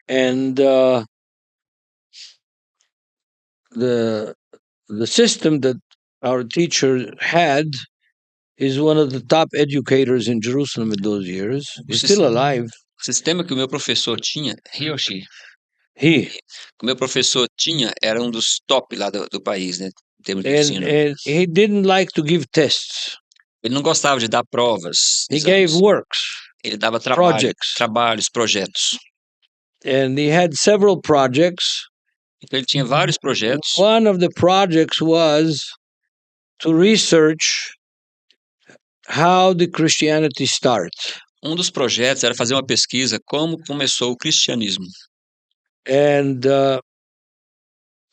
and the system that our teacher had is one of the top educators in Jerusalem in those years. He's still alive. o sistema que o meu professor tinha, Hiroshi, He que o meu professor tinha era um dos top lá do país, né? Em termos de and ensino. he didn't like to give tests. Ele não gostava de dar provas, He exames. gave works, Ele dava projects. projetos. and he had several projects. Então ele tinha vários projetos. One of the projects was to research how did Christianity start. Um dos projetos era fazer uma pesquisa como começou o cristianismo. And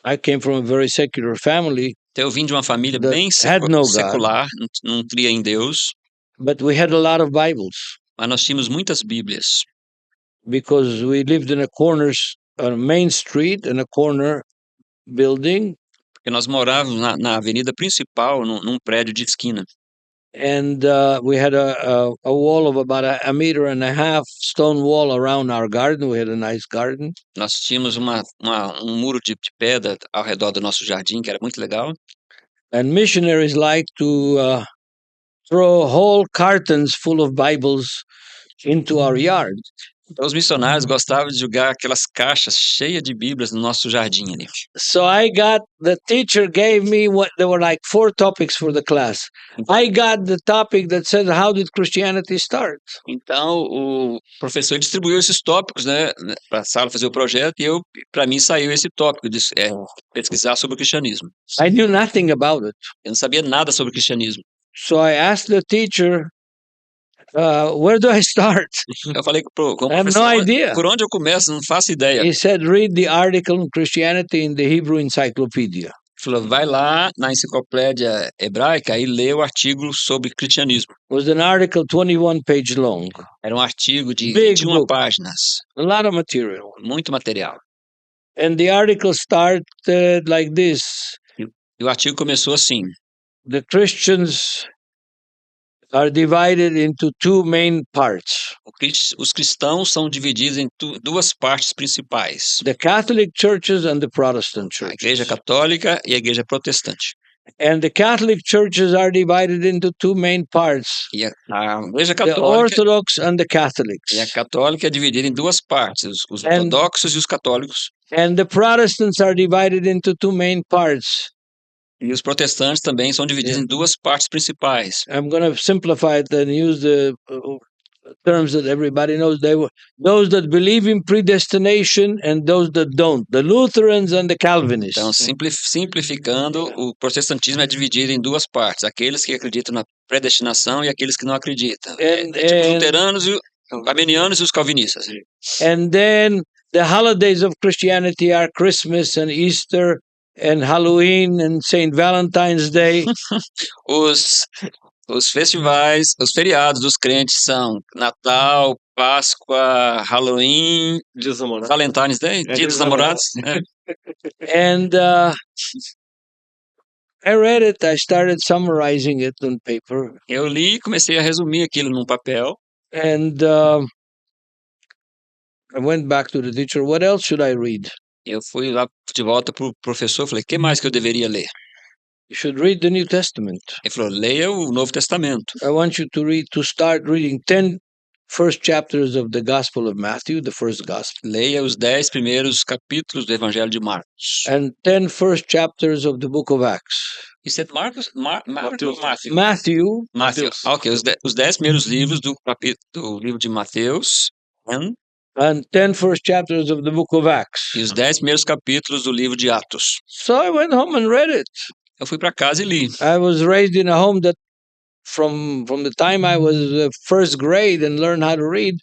I came from a very secular family, Então eu vim de uma família That bem had no God. secular, não cria em Deus, but we had a lot of Bibles mas nós tínhamos muitas Bíblias. because we lived in on a main street in a corner building, Porque nós morávamos na avenida principal, num prédio de esquina. and we had a wall of about a meter and a half, stone wall around our garden. We had a nice garden. Nós tínhamos um muro de pedra ao redor do nosso jardim, que era muito legal. And missionaries like to throw whole cartons full of Bibles into our yard. Então, os missionários gostavam de jogar aquelas caixas cheias de Bíblias no nosso jardim ali. So the teacher gave me there were like 4 topics for the class. I got the topic that said, how did Christianity start? Então, o professor distribuiu esses tópicos, né, para a sala fazer o projeto, e para mim saiu esse tópico de pesquisar sobre o cristianismo. I knew nothing about it. Eu não sabia nada sobre o cristianismo. So I asked the teacher, where do I start? Eu falei com o I have professor, no idea. por onde eu começo? Não faço ideia. He said, read the article on Christianity in the Hebrew Encyclopedia. Falou, vai lá na enciclopédia hebraica e lê o artigo sobre cristianismo. It was an article 21 page long, Era um artigo de Big 21 book. páginas, a lot of material. muito material. And the article started like this: E o artigo começou assim: the Christians are divided into two main parts: os cristãos são divididos em duas partes principais, the Catholic churches and the Protestant a Igreja churches. Católica e a Igreja Protestante. And the Catholic churches are divided into two main parts: E a Igreja the Católica Orthodox and the Catholics. e a Católica é dividida em duas partes, os And- ortodoxos e os católicos. And the Protestants are divided into two main parts. E os protestantes também são divididos em duas partes principais. I'm going to simplify it and use the terms that everybody knows. They were those that believe in predestination and those that don't. The Lutherans and the Calvinists. Então, simplificando, o protestantismo é dividido em duas partes: aqueles que acreditam na predestinação e aqueles que não acreditam. Tipo os luteranos, os arminianos e os calvinistas. And then the holidays of Christianity are Christmas and Easter and Halloween and St. Valentine's Day. Os festivais, os feriados dos crentes são Natal, Páscoa, Halloween, Dia dos Namorados. Valentine's Day, Dia dos Namorados. And I read it. I started summarizing it on paper. Eu li e comecei a resumir aquilo num papel. And I went back to the teacher. What else should I read? Eu fui lá de volta para o professor, falei, o que mais que eu deveria ler? You should read the New Testament. Ele falou, leia o Novo Testamento. I want you to start reading 10 first chapters of the Gospel of Matthew, the first gospel, Leia os 10 primeiros capítulos do Evangelho de Marcos. and 10 first chapters of the book of Acts. Isso é Marcos? Mateus. Matthew, Mateus. Ok, os 10 primeiros livros do livro de Mateus and 10 first chapters of the book of Acts. e os 10 primeiros capítulos do livro de Atos. So I went home and read it. Eu fui para casa e li. I was raised in a home that from the time I was first grade and learned how to read,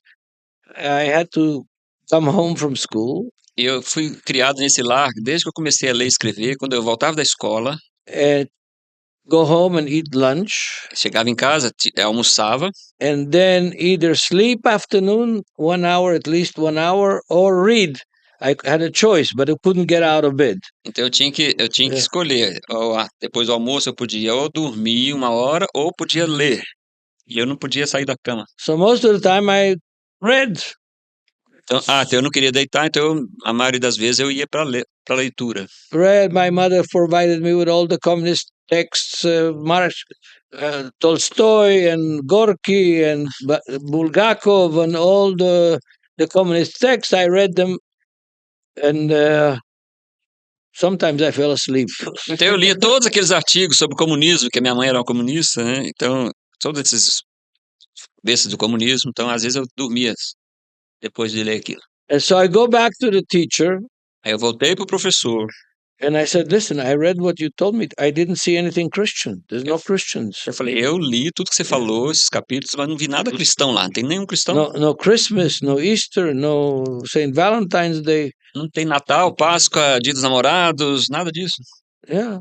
I had to come home from school E eu fui criado nesse lar desde que eu comecei a ler e escrever. Quando eu voltava da escola, and go home and eat lunch, chegava em casa, almoçava and then either sleep afternoon 1 hour, at least 1 hour, or read. I had a choice, but I couldn't get out of bed. Então eu tinha que escolher. Depois do almoço eu podia ou dormir 1 hora ou podia ler. E eu não podia sair da cama. So most of the time I read. Então eu não queria deitar, então a maioria das vezes eu ia para leitura. Read. My mother provided me with all the communist texts, Tolstoy and Gorky and Bulgakov and all the communist texts. I read them, and sometimes I fell asleep. Então eu lia todos aqueles artigos sobre o comunismo, que a minha mãe era uma comunista, né? Então, todos esses do comunismo, então às vezes eu dormia depois de ler aquilo. And so I go back to the teacher Aí eu voltei para o professor, and I said, listen, I read what you told me. I didn't see anything Christian. There's no Christians. eu falei, eu li tudo que você falou, esses capítulos, mas não vi nada cristão lá, não tem nenhum cristão. No Christmas, no Easter, no St. Valentine's Day. Não tem Natal, Páscoa, Dia dos Namorados, nada disso. Yeah.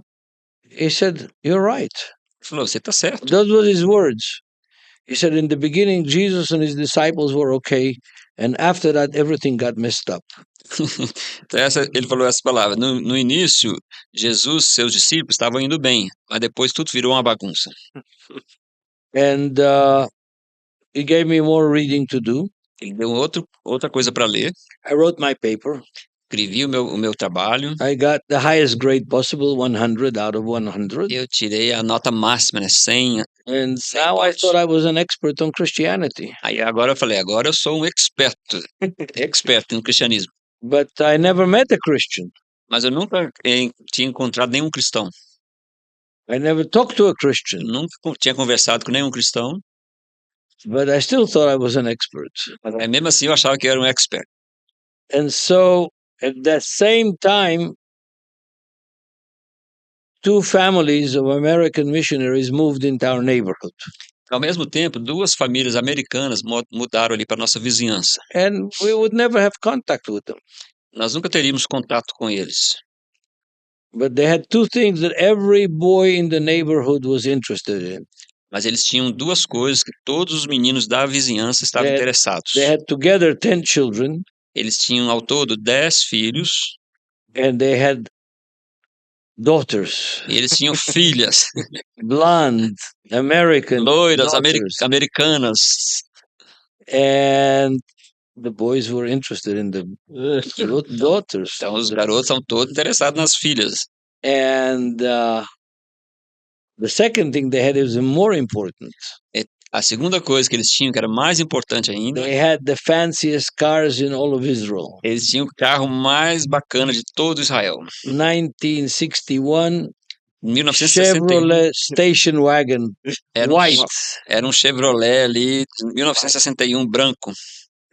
He said, you're right. Ele falou, você está certo. Those were his words. He said, in the beginning, Jesus and his disciples were okay. And after that, everything got messed up. Então ele falou essas palavras. No início, Jesus e seus discípulos estavam indo bem, mas depois tudo virou uma bagunça. And he gave me more reading to do. Ele deu outra coisa para ler. I wrote my paper. Escrevi o meu trabalho. I got the highest grade possible, 100 out of 100. Eu tirei a nota máxima, né? 100. And now I thought I was an expert on Christianity. Aí agora eu falei, agora eu sou um expert no cristianismo. But I never met a Christian. Mas eu nunca tinha encontrado nenhum cristão. I never talked to a Christian. Nunca tinha conversado com nenhum cristão. But I still thought I was an expert. Mas mesmo assim eu achava que eu era um expert. And so at that same time, 2 families of American missionaries moved into our neighborhood. Ao mesmo tempo, 2 famílias americanas mudaram ali para nossa vizinhança. And we would never have contact with them. Nós nunca teríamos contato com eles. But they had two things that every boy in the neighborhood was interested in. Mas eles tinham duas coisas que todos os meninos da vizinhança estavam interessados. They had together 10 children. Eles tinham ao todo 10 filhos. And they had daughters. E eles tinham filhas. Blonde, American. Loiras, americanas. And the boys were interested in the daughters. Então os garotos são todos interessados nas filhas. And the second thing they had is more important. A segunda coisa que eles tinham, que era mais importante ainda, They had the fanciest cars in all of Israel. eles tinham o carro mais bacana de todo Israel. 1961 1961. Chevrolet station wagon, white. Era Chevrolet ali, 1961, branco.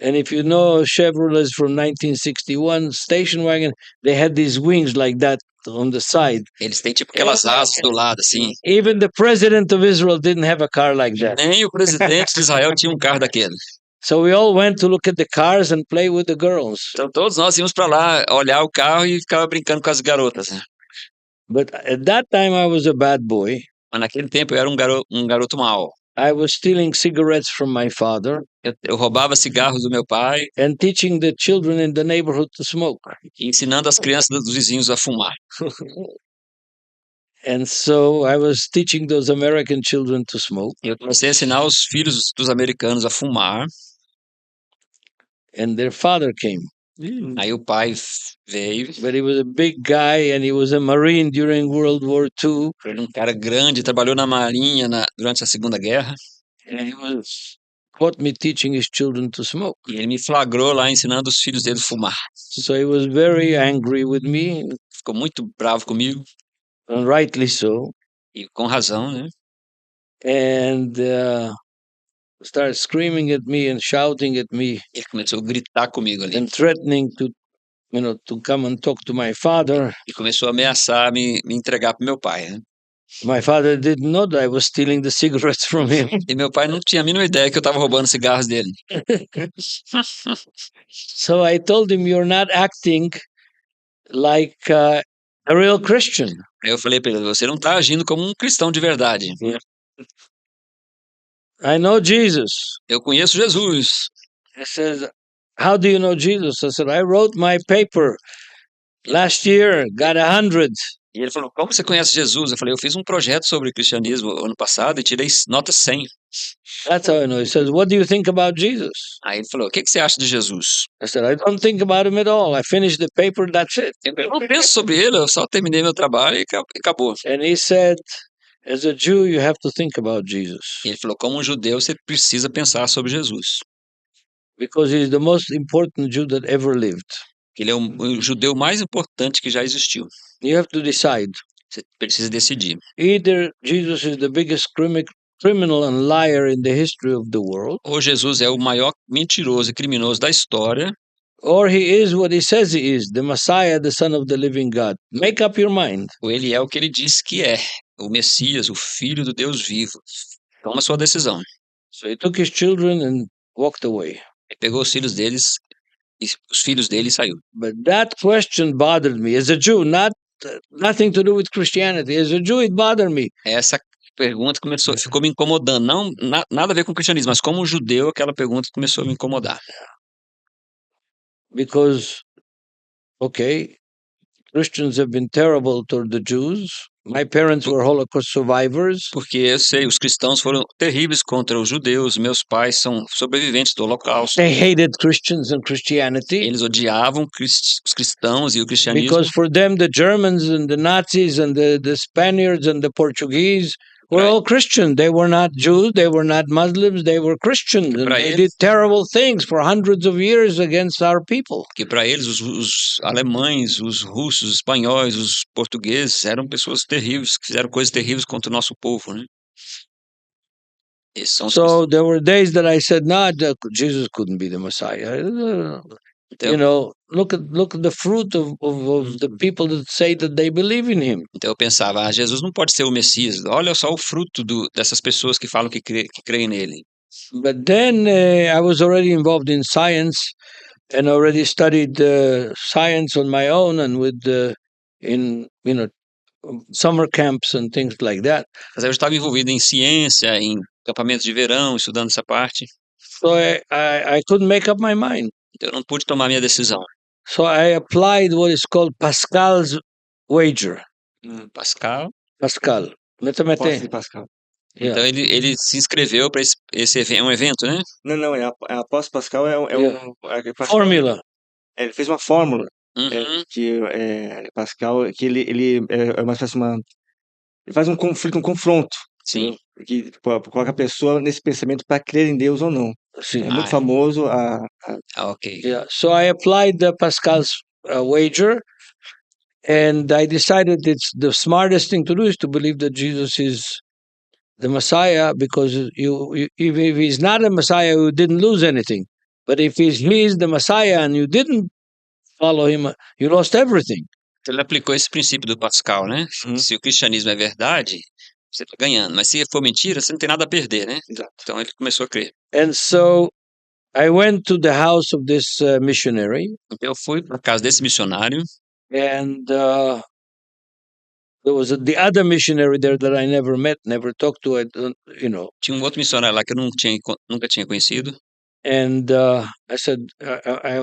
And if you know Chevrolets from 1961 station wagon, they had these wings like that on the side. Eles têm tipo aquelas asas do lado, assim. Even the president of Israel didn't have a car like that. Nem o presidente de Israel tinha um carro daquele. So we all went to look at the cars and play with the girls. Então todos nós íamos para lá olhar o carro e ficava brincando com as garotas. But at that time I was a bad boy. Mas naquele tempo eu era um garoto mau. I was stealing cigarettes from my father. Eu roubava cigarros do meu pai. And teaching the children in the neighborhood to smoke. E ensinando as crianças dos vizinhos a fumar. And so I was teaching those American children to smoke. Eu comecei a ensinar os filhos dos americanos a fumar. And their father came. Aí o pai veio. But he was a big guy and he was a Marine during World War II. Ele era um cara grande, trabalhou na marinha durante a Segunda Guerra. And he caught me teaching his children to smoke. E ele me flagrou lá ensinando os filhos dele a fumar. So he was very angry with me. Ficou muito bravo comigo. And rightly so. E com razão, né? And started screaming at me and shouting at me. Ele começou a gritar comigo ali. And threatening to come and talk to my father. E começou a ameaçar me entregar para meu pai, né? My father didn't know that I was stealing the cigarettes from him. E meu pai não tinha a mínima ideia que eu estava roubando cigarros dele. So I told him, you're not acting like a real Christian. Aí eu falei para ele, você não está agindo como um cristão de verdade. I know Jesus. Eu conheço Jesus. He says, how do you know Jesus? I said, I wrote my paper last year, got 100. E ele falou, como você conhece Jesus? Eu falei, eu fiz um projeto sobre cristianismo ano passado e tirei nota 100. That's how I know. He says, what do you think about Jesus? Aí ele falou, o que você acha de Jesus? I said, I don't think about him at all. I finished the paper, that's it. Eu não penso sobre ele, eu só terminei meu trabalho e acabou. And he said, as a Jew, you have to think about Jesus. E ele falou, como um judeu, você precisa pensar sobre Jesus. Because he's the most important Jew that ever lived. Ele é o judeu mais importante que já existiu. You have to decide. Você precisa decidir. Either Jesus is the biggest criminal and liar in the history of the world. Ou Jesus é o maior mentiroso e criminoso da história. Or he is what he says he is, the Messiah, the Son of the living God. Make up your mind. Ou ele é o que ele diz que é, o Messias, o Filho do Deus vivo. Toma sua decisão. So he took his children and walked away. Ele pegou os filhos dele e saiu. But that question bothered me as a Jew, nothing to do with Christianity. As a Jew, it bothered me. Essa pergunta ficou me incomodando. Não, nada a ver com o cristianismo, mas como judeu, aquela pergunta começou a me incomodar. Because, okay, Christians have been terrible toward the Jews. My parents were Holocaust survivors. Porque eu sei, os cristãos foram terríveis contra os judeus. Meus pais são sobreviventes do Holocausto. They hated Christians and Christianity. Eles odiavam os cristãos e o cristianismo. Because for them, the Germans and the Nazis and the Spaniards and the Portuguese were all Christian. They were not Jews. They were not Muslims. They were Christians. And they did terrible things for hundreds of years against our people. Que para eles, os alemães, os russos, os espanhóis, os portugueses eram pessoas terríveis, que fizeram coisas terríveis contra o nosso povo, né? So there were days that I said, no, Jesus couldn't be the Messiah. You know, look at the fruit of the people that say that they believe in him. Então eu pensava, Jesus não pode ser o Messias. Olha só o fruto dessas pessoas que falam que creem nele. But then I was already involved in science and already studied science on my own and with in summer camps and things like that. Mas eu estava envolvido em ciência, em acampamentos de verão, estudando essa parte. So I couldn't make up my mind. Então eu não pude tomar minha decisão. So I applied what is called Pascal's wager. Pascal. Pascal. Posse Mathematics. de Pascal. Yeah. Então ele se inscreveu para um evento, né? Não, a posse Pascal Formula. ele fez uma fórmula Uhum. que Pascal, que ele é uma espécie ele faz um conflito, um confronto, Sim. que coloca a pessoa nesse pensamento para crer em Deus ou não. See. É muito famoso Ok. Yeah. So I applied the Pascal's wager, and I decided it's the smartest thing to do is to believe that Jesus is the Messiah, because if he's not a Messiah, you didn't lose anything. But if he is the Messiah and you didn't follow him, you lost everything. Então ele aplicou esse princípio do Pascal, né? Uhum. Se o cristianismo é verdade, você está ganhando. Mas se for mentira, você não tem nada a perder, né? Exato. Então ele começou a crer. And so I went to the house of this missionary, Então eu fui para casa desse missionário. and there was the other missionary there that I never met, never talked to. I don't, Tinha um outro missionário lá que eu nunca tinha conhecido. And I said,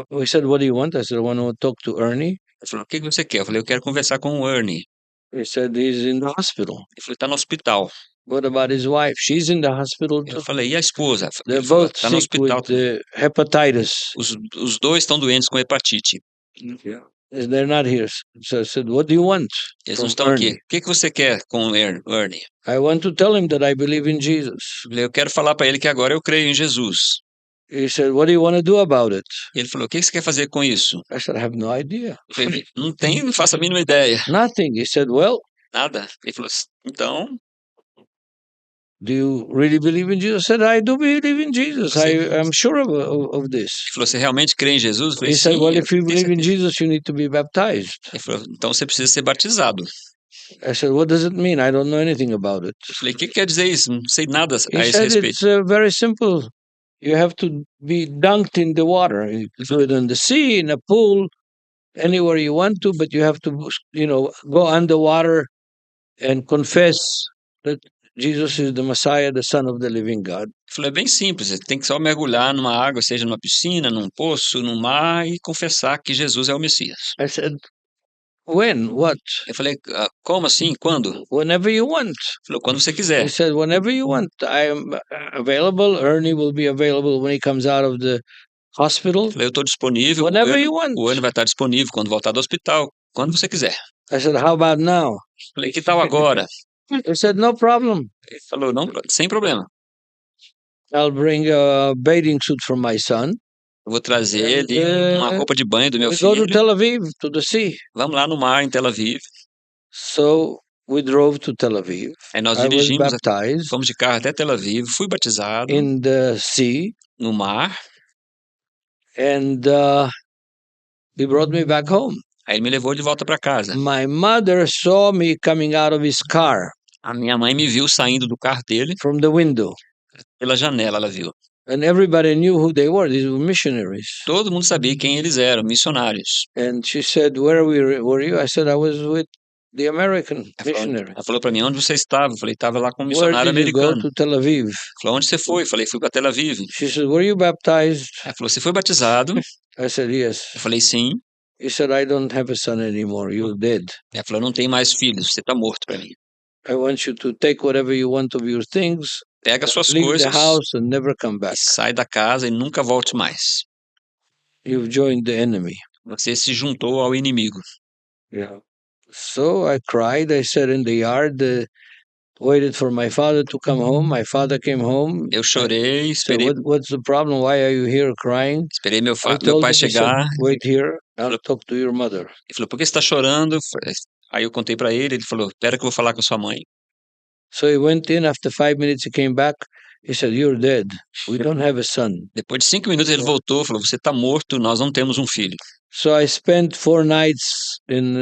we said, what do you want? I said, I want to talk to Ernie. Ele falou, o que você quer? Eu falei, eu quero conversar com o Ernie. He said, he's in the hospital. Ele falou, está no hospital. What about his wife? She's in the hospital too. Eu falei, e a esposa? They're Ele falou, both está no sick hospital. with hepatitis. Os dois estão doentes com hepatite. They're not here. So I said, what do you want? Eles from não estão Ernie? aqui. O que você quer com o Ernie? I want to tell him that I believe in Jesus. Eu falei, eu quero falar para ele que agora eu creio em Jesus. He said, what do you want to do about it? Ele falou, o que você quer fazer com isso? I said, I have no idea. Eu falei, não faço a mínima ideia. Nothing. He said, well, Nada. Ele falou, então, do you really believe in Jesus? I said, I do believe in Jesus. I'm sure of this. ele falou, você realmente crê em Jesus? Eu falei, He said, sim. well, eu if you tenho believe in certeza. Jesus, you need to be baptized. Ele falou, então você precisa ser batizado. I said, what does it mean? I don't know anything about it. Eu falei, o que quer dizer isso? Não sei nada a He esse said, respeito. it's very simple. You have to be dunked in the water. You can do it in the sea, in a pool, anywhere you want to, but you have to, go underwater and confess that Jesus is the Messiah, the Son of the living God. Ele falou, é bem simples, você tem que só mergulhar numa água, seja numa piscina, num poço, num mar, e confessar que Jesus é o Messias. I said, when? What? Eu falei, como assim? Quando? Whenever you want. Ele falou, quando você He quiser. said, whenever you want. I am available. Ernie will be available when he comes out of the hospital. Eu falei, eu estou disponível. Whenever you want. O Ernie vai estar disponível quando voltar do hospital, quando você quiser. I said, how about now? Eu falei, que tal agora? He said, no problem. Ele falou, não, sem problema. I'll bring a bathing suit from my son. Eu vou trazer ali uma roupa de banho do meu We go to filho. Tel Aviv, to the sea. Vamos lá no mar, em Tel Aviv. So we drove to Tel Aviv. Aí nós I was dirigimos, baptized fomos de carro até Tel Aviv, fui batizado in the sea, no mar. and he brought me back home. Aí ele me levou de volta para casa. My mother saw me coming out of his car A minha mãe me viu saindo do carro dele, from the window, pela janela ela viu. and everybody knew who they were. These were missionaries. Todo mundo sabia quem eles eram, missionários. And she said, where were you? I said, I was with the American missionary. Ela falou para mim, onde você estava? Eu falei, estava lá com um Where missionário did you go americano. to Tel Aviv? Ela falou, onde você foi? Eu falei, fui para Tel Aviv. She said, were you baptized? Ela falou, você foi batizado? I said, yes. Eu falei, sim. He said, I don't have a son anymore. You're dead. Ela falou, não tem mais filhos, você está morto para mim. I want you to take whatever you want of your things, Pega as suas leave the coisas house and never come e back. sai da casa e nunca volte mais. You've joined the enemy. Você se juntou ao inimigo. Yeah. So I cried. I sat in the yard, waited for my father to come home. My father came home. Eu chorei, Said, what's the problem? Why are you here crying? esperei meu I pai told him, he said, chegar. wait here. I'll talk to your mother. Ele falou, por que você está chorando? Aí eu contei para ele falou, espera que eu vou falar com sua mãe. So he went in. After 5 minutes, he came back. He said, you're dead. We don't have a son. Depois de 5 minutos ele voltou, falou, você está morto, nós não temos um filho. So I spent 4 nights in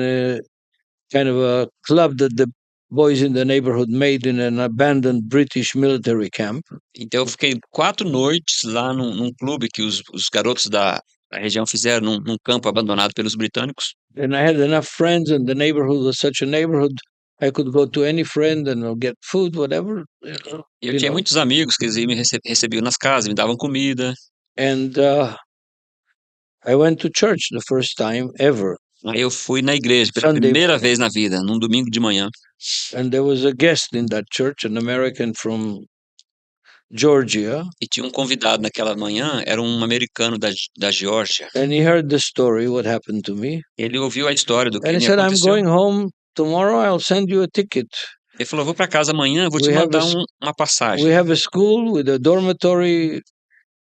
kind of a club that the boys in the neighborhood made in an abandoned British military camp. Então eu fiquei 4 noites lá num clube que os garotos da A região fizeram num campo abandonado pelos britânicos. And I had enough friends, and the neighborhood was such a neighborhood. I could go to any friend and I'll get food, whatever. E eu tinha muitos amigos que eles me recebiam nas casas, me davam comida. And I went to church the first time ever. Aí eu fui na igreja pela Sunday primeira morning. vez na vida, num domingo de manhã. And there was a guest in that church, an American from Georgia. E tinha um convidado naquela manhã, era um americano da Geórgia. And he heard the story, what happened to me. Ele ouviu a história do que And he me said, I'm aconteceu. going home tomorrow, I'll send you a ticket. Ele falou, vou para casa amanhã, vou te We have mandar a uma passagem. We have a school with a dormitory.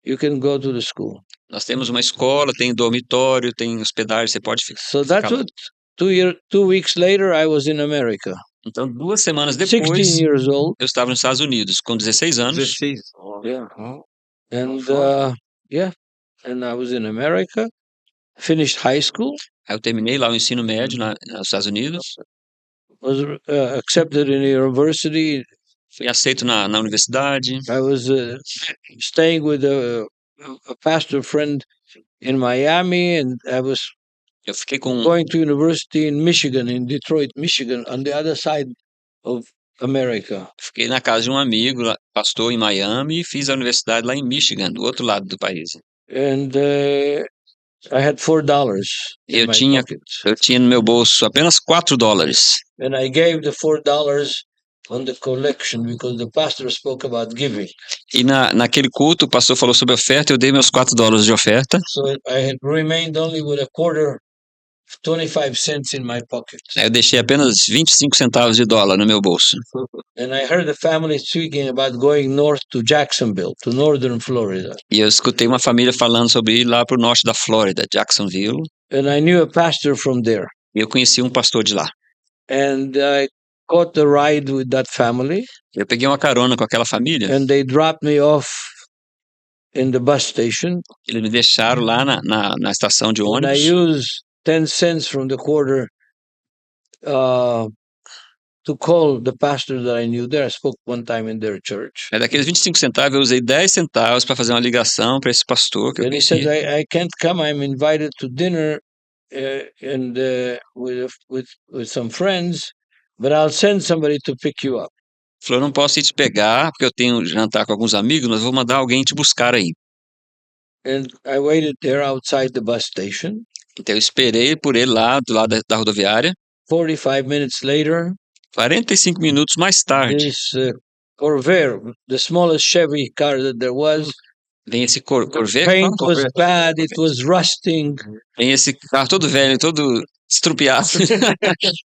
You can go to the school. Nós temos uma escola, tem dormitório, tem hospedagem, você pode So ficar that's lá. what 2 weeks later I was in America. Então, 2 semanas 16 depois, years old. eu estava nos Estados Unidos, com 16 anos. 16. Yeah. And yeah, and I was in America. Finished high school. Aí eu terminei lá o ensino médio nos Estados Unidos. Was accepted in a university. Fui aceito na universidade. I was staying with a pastor friend in Miami, and I was Eu fiquei com going to university in Michigan, in Detroit, Michigan, on the other side of America. Fiquei na casa de um amigo, pastor em Miami, e fiz a universidade lá em Michigan, do outro lado do país. And I had $4 in Eu my tinha, pocket. eu tinha no meu bolso apenas $4. And I gave the $4 on the collection because the pastor spoke about giving. E naquele culto, o pastor falou sobre oferta, eu dei meus $4 de oferta. So I had remained only with a quarter, 25 cents in my pocket. Aí eu deixei apenas 25 centavos de dólar no meu bolso. And I heard the family speaking about going north to Jacksonville, to northern Florida. E eu escutei uma família falando sobre ir lá para o norte da Flórida, Jacksonville. And I knew a pastor from there. E eu conheci um pastor de lá. And I caught the ride with that family. Eu peguei uma carona com aquela família. And they dropped me off in the bus station. Eles me deixaram lá na estação de And I ônibus. used 10 cents from the quarter to call the pastor that I knew there. I spoke one time in their church. Aí daqueles 25 centavos, eu usei 10 centavos para fazer uma ligação para esse pastor que eu And he said, conheci. I can't come. I'm invited to dinner and with some friends, but I'll send somebody to pick you up. Falou, não posso ir te pegar, porque eu tenho jantar com alguns amigos, mas vou mandar alguém te buscar aí. And I waited there outside the bus station. Então eu esperei por ele lá, do lado da rodoviária. 45 minutes later, 45 minutos mais tarde, this Corvair, the smallest Chevy car that there was, vem esse Corvette, paint was bad, it was rusting, vem esse carro todo velho, todo estrupiado.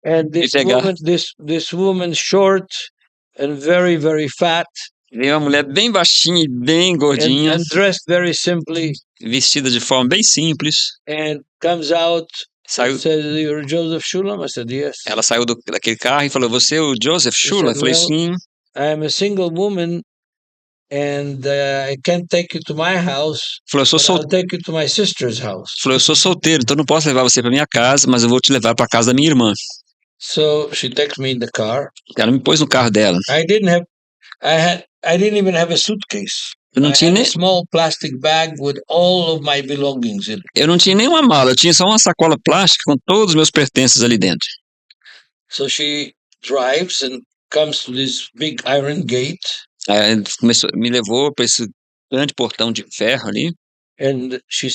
and this woman short and very, very fat, Vem uma mulher bem baixinha e bem gordinha, and dressed very simply, vestida de forma bem simples. and comes out Saiu, and says, "You're Joseph Shulam?" I said, "Yes." ela saiu daquele carro e falou, você é o Joseph Shula? Eu falei, well, sim. I'm a single woman, and I can't take you to my house, Falou, but I'll take you to my sister's house. Falou, eu sou solteiro, então não posso levar você para minha casa, mas eu vou te levar para casa da minha irmã. So she takes me in the car. Ela me pôs no carro dela. I didn't even have a suitcase. Eu não I tinha had nem, a small plastic bag with all of my belongings in it. eu não tinha nenhuma mala, eu tinha só uma sacola plástica com todos os meus pertences ali dentro. So she drives and comes to this big iron gate, Aí ela me levou para esse grande portão de ferro ali. and she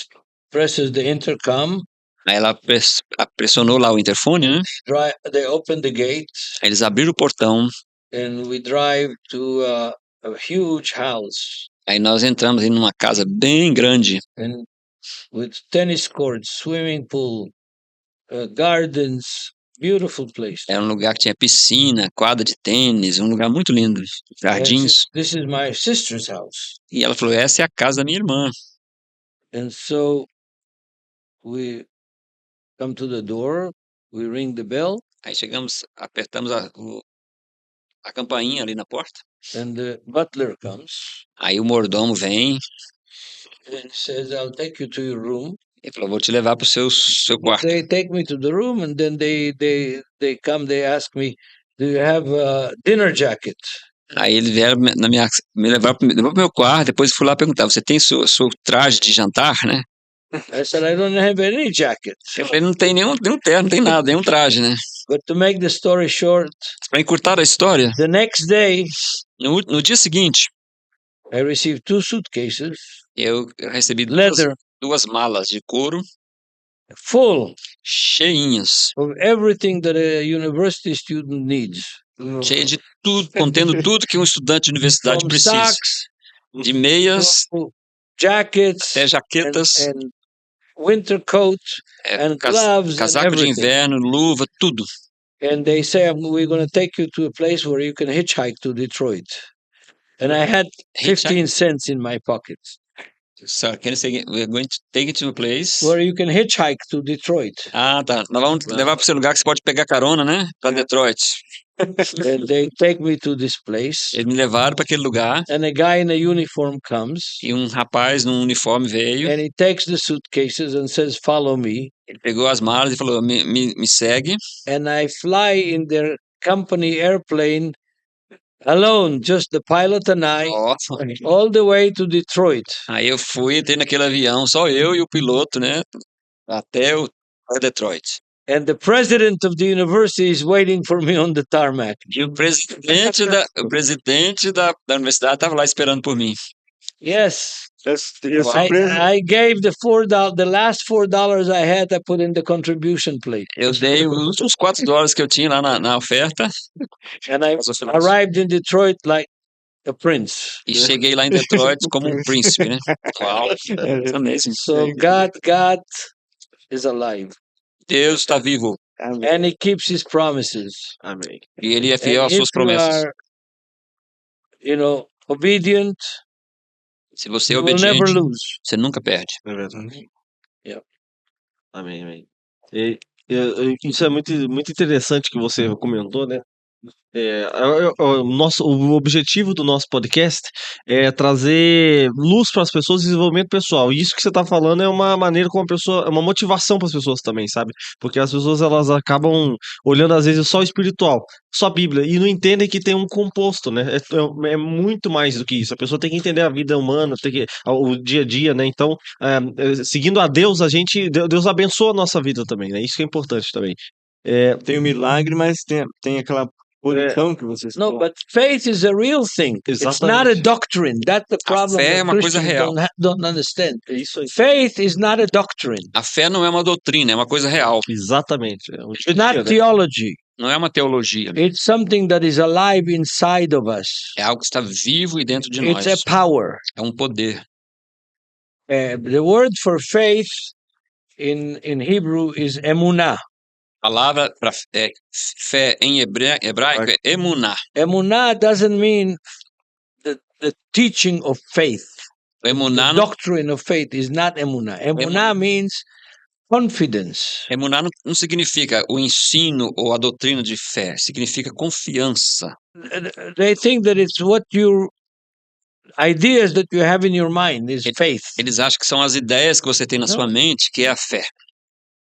presses the intercom. Aí ela pressionou lá o interfone, né? They open the gate, Aí eles abriram o portão. and we drive to a huge house, Aí nós entramos em uma casa bem grande, and with tennis courts, swimming pool, gardens, beautiful place. era um lugar que tinha piscina, quadra de tênis, um lugar muito lindo, jardins. This is my sister's house. E ela falou, essa é a casa da minha irmã. And so we come to the door, we ring the bell, Aí chegamos, apertamos a campainha ali na porta. and the butler comes Aí o mordomo vem and says, "I'll take you to your room." e falou, vou te levar para o seu quarto. They take me to the room, and then they come, they ask me, "Do you have a dinner jacket?" Aí eles vieram me levar pro meu quarto, depois fui lá perguntar, você tem seu traje de jantar, né? I said, I don't have any jacket. Eu falei, não tem nenhum terno, não tem nada, nenhum traje, né? But to make the story short, Para encurtar a história, the next day no dia seguinte, I received 2 suitcases, eu recebi leather, duas malas de couro full cheinhas, of everything that a university student needs. cheias de tudo, contendo tudo que um estudante de universidade From precisa. socks De meias, to jackets até jaquetas, and winter coats and gloves and casaco de everything. inverno, luva, tudo. And they say, we're going to take you to a place where you can hitchhike to Detroit. And I had 15 cents in my pocket. So, can you say, we're going to take it to a place... Where you can hitchhike to Detroit. Ah, tá. Nós vamos levar para esse lugar que você pode pegar carona, né? Para Detroit. And they take me to this place. Eles me levaram para aquele lugar. And a guy in a uniform comes. E um rapaz num uniforme veio. And he takes the suitcases and says, follow me. Ele pegou as malas e falou, me segue. And I fly in their company airplane alone, just the pilot and I, all the way to Detroit. Aí eu entrei naquele avião, só eu e o piloto, né? Até Detroit. And the president of the university is waiting for me on the tarmac. E o presidente da universidade estava lá esperando por mim. Yes. I gave the last $4 I had, I put in the contribution plate. Eu dei os últimos $4 que eu tinha lá na oferta. And I arrived in Detroit like a prince. E cheguei lá em Detroit como um príncipe, né? Wow. So God is alive. Deus está vivo. Amen. And he keeps his promises. Amém. E ele é fiel às suas promessas. Obedient. Se você é obediente, você nunca perde. É verdade. Yeah. Amém, amém. Isso é muito, muito interessante que você comentou, né? O objetivo do nosso podcast é trazer luz para as pessoas e desenvolvimento pessoal. E isso que você está falando é uma maneira como a pessoa, é uma motivação para as pessoas também, sabe? Porque as pessoas elas acabam olhando às vezes só o espiritual, só a Bíblia, e não entendem que tem um composto, né? É muito mais do que isso. A pessoa tem que entender a vida humana, o dia a dia, né? Então, seguindo a Deus, Deus abençoa a nossa vida também, né? Isso que é importante também. Tem o milagre, mas tem aquela que vocês No, but faith is a real thing. It's not a doctrine. That's the problem. A fé é uma coisa real. Don't understand. Faith is not a doctrine. A fé não é uma doutrina, é uma coisa real. Exatamente. It's not theology. Não é uma teologia. It's something that is alive inside of us. É algo que está vivo e dentro de nós. It's a power. É um poder. The word for faith in Hebrew is emunah. A palavra para fé em hebraico é emuná. Emuná doesn't mean the teaching of faith. Emuná the doctrine of faith is not emuná. Emuná means confidence. Emuná não significa o ensino ou a doutrina de fé, significa confiança. They think that it's what your ideas that you have in your mind is faith. Eles acham que são as ideias que você tem na sua mente que é a fé.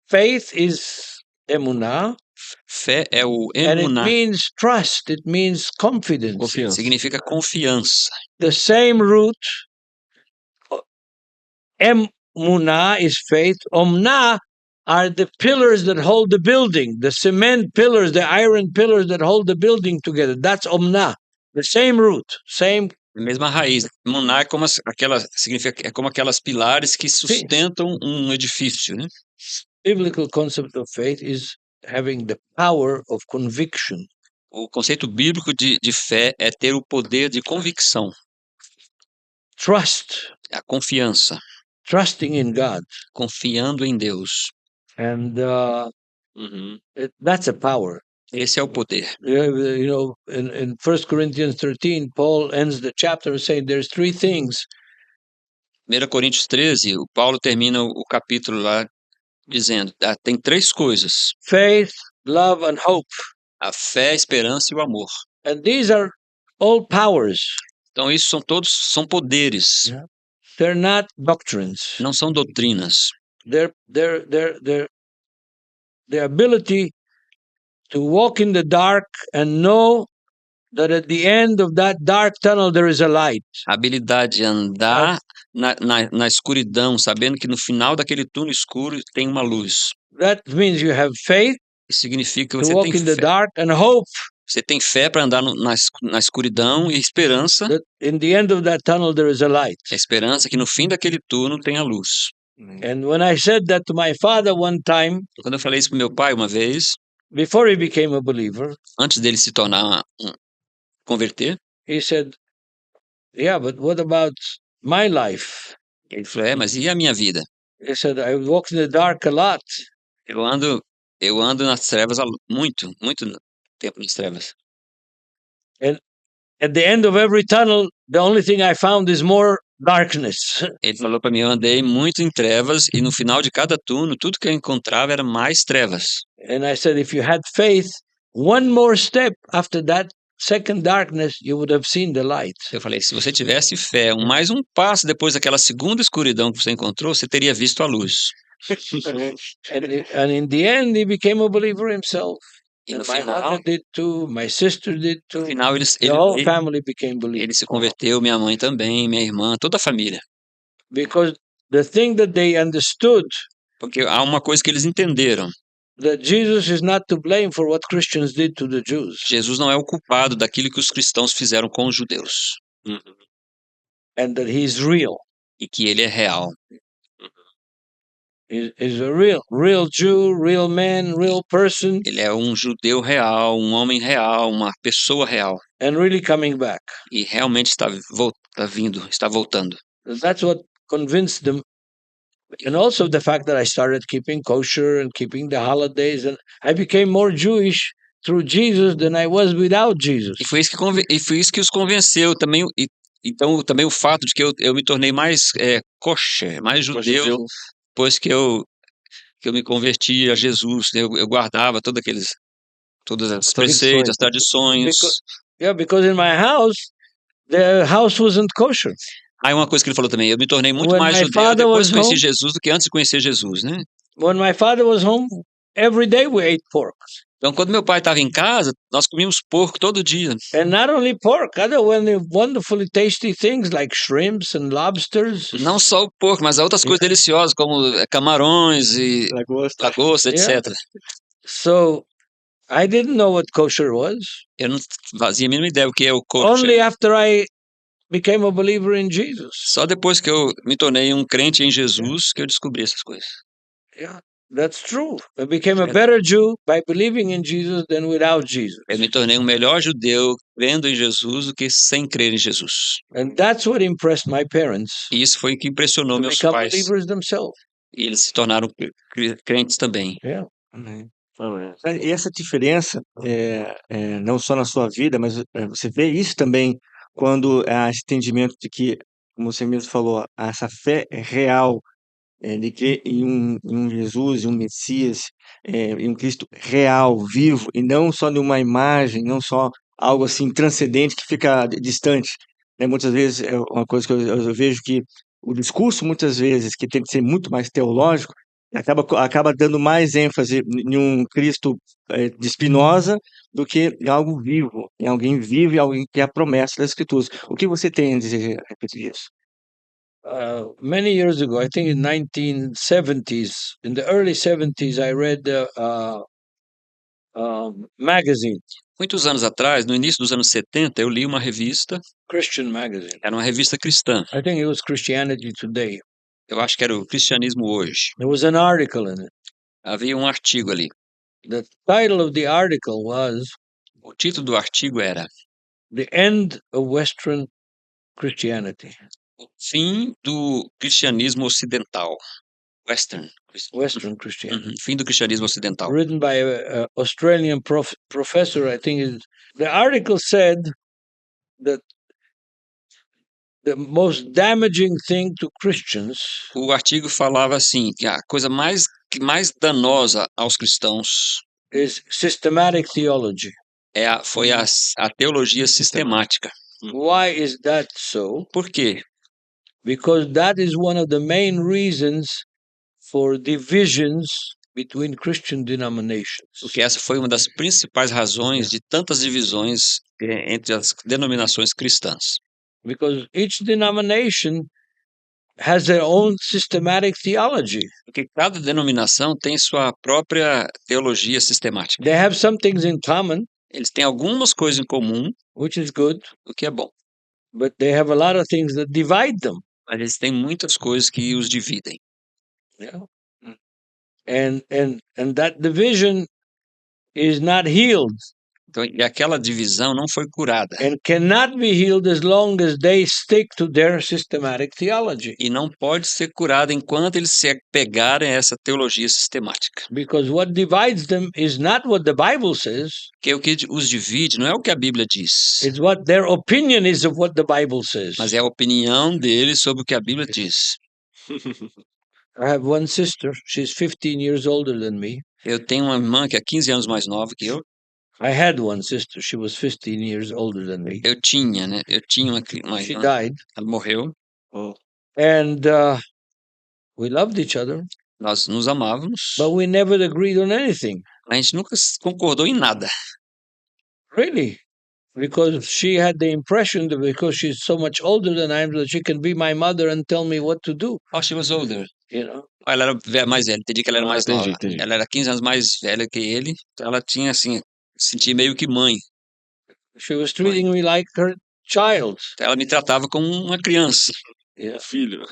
Faith is emunah. Fé é o emuná. And it means trust, it means confidence. Confiança. Significa confiança. The same root, emunah is faith, omnah are the pillars that hold the building, the cement pillars, the iron pillars that hold the building together. That's omnah. The same root, same. A mesma raiz. Emuná é como aquelas pilares que sustentam um edifício, né? Biblical concept of faith is having the power of conviction. O conceito bíblico de fé é ter o poder de convicção. Trust. A confiança. Trusting in God. Confiando em Deus. And that's a power. Esse é o poder. You know, in 1 Corinthians 13, Paul ends the chapter saying there's 3 things. 1 Coríntios 13, o Paulo termina o capítulo lá dizendo, tem 3 coisas. Faith, love and hope. A fé, a esperança e o amor. And these are all powers. Então isso são poderes. Yeah. They're not doctrines. Não são doutrinas. They're the ability to walk in the dark and know that at the end of that dark tunnel there is a light. A habilidade de andar na escuridão, sabendo que no final daquele túnel escuro tem uma luz. That means you have faith Isso significa que to você walk tem in the fé. dark and hope Você tem fé para andar na escuridão e esperança. that in the end of that tunnel there is a light. A esperança que no fim daquele túnel tem a luz. And when I said that to my father one time, Quando eu falei isso pro meu pai uma vez, before he became a believer, antes dele se tornar converter, he said, "Yeah, but what about my life?" ele falou: mas e a minha vida? He said, "I walk in the dark a lot." Eu ando nas trevas há muito tempo nas trevas. At the end of every tunnel, the only thing I found is more darkness. Ele falou para mim: eu andei muito em trevas e no final de cada túnel, tudo que eu encontrava era mais trevas. And I said, if you had faith, one more step after that second darkness, you would have seen the light. Eu falei: se você tivesse fé, mais um passo depois daquela segunda escuridão que você encontrou, você teria visto a luz. And in the end, he became a believer himself. E no And my final, mother did too, my sister did no too. final The whole family became ele believers. se converteu, minha mãe também, minha irmã, toda a família. Because the thing that they understood, Porque há uma coisa que eles entenderam: that Jesus is not to blame for what Christians did to the Jews. Jesus não é o culpado daquilo que os cristãos fizeram com os judeus. And that he's real. E que ele é real. He's a real Jew, real man, real person, Ele é um judeu real, um homem real, uma pessoa real. and really coming back. E realmente está voltando. That's what convinced them. And also the fact that I started keeping kosher and keeping the holidays, and I became more Jewish through Jesus than I was without Jesus. E foi isso que os convenceu também. Então, também o fato de que eu me tornei mais kosher, mais judeu, depois que eu me converti a Jesus. Eu guardava todas as preceitos, as tradições. Because in my house, the house wasn't kosher. Aí uma coisa que ele falou também: eu me tornei muito When mais my judeu father depois de was conhecer home- Jesus do que antes de conhecer Jesus, né? When my father was home, every day we ate pork. Então, quando meu pai estava em casa, nós comíamos porco todo dia. And not only pork, other wonderfully tasty things like shrimps and lobsters. Não só o porco, mas outras coisas deliciosas, como camarões e lagosta, etc. So I didn't know what kosher was. Eu não fazia a mínima ideia o que é o Only kosher. after I became a believer in Jesus. Só depois que eu me tornei um crente em Jesus que eu descobri essas coisas. Yeah, that's true. I became a better Jew by believing in Jesus than without Jesus. Eu me tornei um melhor judeu crendo em Jesus do que sem crer em Jesus. And that's what impressed my parents E isso foi o que impressionou to meus become pais. believers themselves. E eles se tornaram crentes também. Yeah. E essa diferença, não só na sua vida, mas você vê isso também quando há esse entendimento de que, como você mesmo falou, há essa fé real de crer em um Jesus, em um Messias, em um Cristo real, vivo, e não só de uma imagem, não só algo assim transcendente que fica distante. Né? Muitas vezes é uma coisa que eu vejo que o discurso, muitas vezes, que tem que ser muito mais teológico, acaba dando mais ênfase em um Cristo de Spinoza do que em algo vivo, em alguém vivo e alguém que é a promessa das Escrituras. O que você tem a dizer a respeito disso? Many years ago, I think in 1970s, in the early 70s, I read a magazine, Muitos anos atrás, no início dos anos 70, eu li uma revista, Christian magazine. era uma revista cristã. I think it was Christianity Today. Eu acho que era o Cristianismo Hoje. There was an article in it. Havia um artigo ali. The title of the article was O título do artigo era The End of Western Christianity. O Fim do Cristianismo Ocidental. Western Christianity. Fim do Cristianismo Ocidental. Written by an Australian professor, I think. The article said that the most damaging thing to Christians O artigo falava assim, que a coisa mais danosa aos cristãos is systematic theology. foi a teologia sistemática. Why is that so? Por quê? Because that is one of the main reasons for divisions between Christian denominations. Porque essa foi uma das principais razões de tantas divisões entre as denominações cristãs. Because each denomination has their own systematic theology. Porque cada denominação tem sua própria teologia sistemática. They have some things in common, Eles têm algumas coisas em comum, which is good, o que é bom. but they have a lot of things that divide them. Mas eles têm muitas coisas que os dividem. Yeah. And that division is not healed Então, e aquela divisão não foi curada. and cannot be healed as long as they stick to their systematic theology. E não pode ser curada enquanto eles se apegarem a essa teologia sistemática. Because what divides them is not what the Bible says, Porque o que os divide não é o que a Bíblia diz, it's what their opinion is of what the Bible says. mas é a opinião deles sobre o que a Bíblia diz. I have one sister, she's 15 years older than me. Eu tenho uma irmã que é 15 anos mais nova que eu. I had one sister, she was 15 years older than me. Eu tinha, né? Eu tinha uma She irmã, died. ela morreu. And we loved each other, Nós nos amávamos, but we never agreed on anything. a gente nunca concordou em nada. Really. Because she had the impression that because she's so much older than I am, that she can be my mother and tell me what to do. Oh, she was older. You know? Ela era mais velha, entendi que ela era mais entendi, nova. entendi. Ela era 15 anos mais velha que ele, então ela tinha, assim, sentia meio que mãe. She was treating me like her child. Ela me tratava como uma criança. Yeah. Filho.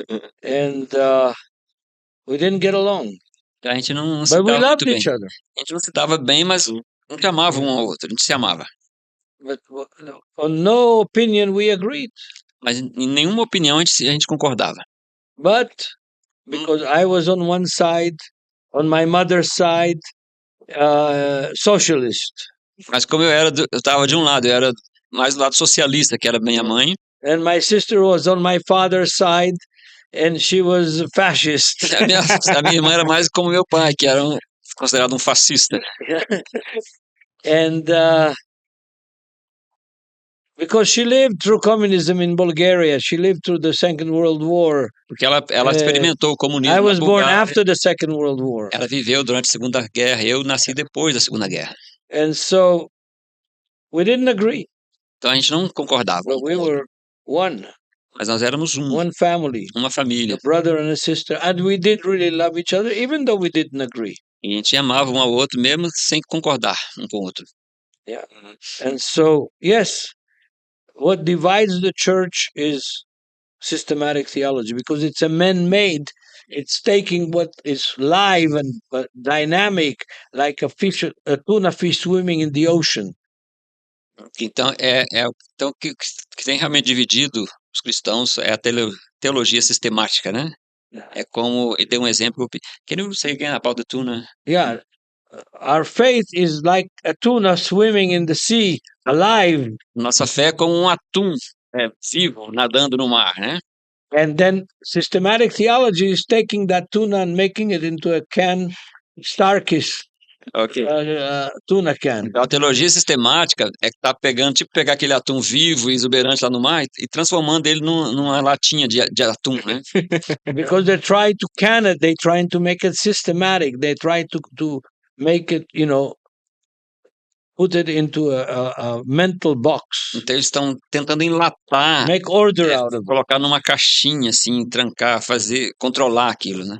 And we didn't get along. Então a gente não se But we dava loved muito bem. each other. A gente não se dava bem, mas a gente amava um ao outro, a gente se amava. But on no opinion we agreed. Mas em nenhuma opinião a gente concordava. But because I was on one side, on my mother's side, socialist. Mas como eu estava de um lado, eu era mais do lado socialista, que era minha mãe, And my sister was on my father's side, and she was fascist. a minha irmã era mais como meu pai, que era considerado um fascista. And because she lived through communism in Bulgaria, she lived through the Second World War. Porque ela experimentou o comunismo I na was born Bulgária. after the Second World War. Ela viveu durante a Segunda Guerra, eu nasci depois da Segunda Guerra. And so we didn't agree, Então a gente não concordava, but we were one mas nós éramos family, uma família. a brother and a sister, and we did really love each other, even though we didn't agree. E a gente amava um ao outro mesmo sem concordar um com o outro. Yeah. And so, yes, what divides the church is systematic theology, because it's a man-made. It's taking what is live and dynamic, like a tuna fish swimming in the ocean. Então, então o que tem realmente dividido os cristãos é a teologia sistemática, né? É como, e tem um exemplo, can you say again about the tuna? Yeah, our faith is like a tuna swimming in the sea, alive. Nossa fé é como um atum vivo, nadando no mar, né? And then systematic theology is taking that tuna and making it into a can, Starkish Ok. Tuna can. Então, a teologia sistemática é que tá pegar aquele atum vivo e exuberante lá no mar e transformando ele numa latinha de atum, né? Because they try to can it, they trying to make it systematic. They try to make it, put it into a mental box. Então eles estão tentando enlatar, Make order out of it. colocar numa caixinha assim, trancar, controlar aquilo, né?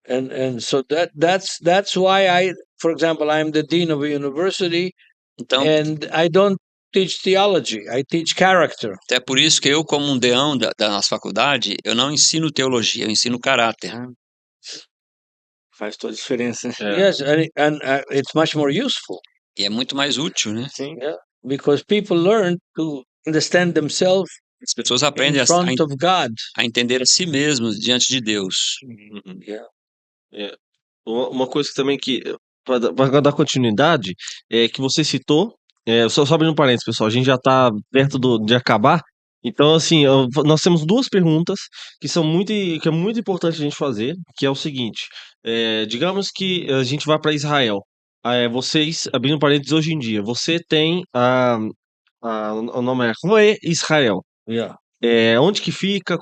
And so that's why for example, I'm the dean of a university, Então, and I don't teach theology. I teach character. é por isso que eu, como um deão da nossa faculdade, eu não ensino teologia, eu ensino caráter. Faz toda a diferença. Yes, and it's much more useful. E é muito mais útil, né? Sim. Yeah, because people learn to understand themselves As pessoas aprendem in front of God. a entender a si mesmos diante de Deus. Uma coisa também que, para dar continuidade, é que você citou, só abrindo um parênteses, pessoal, a gente já está perto de acabar, então, assim, nós temos duas perguntas que é muito importante a gente fazer, que é o seguinte, digamos que a gente vai para Israel, vocês, abrindo parênteses, hoje em dia, você tem o nome é Roe Israel. Yeah. Onde que fica?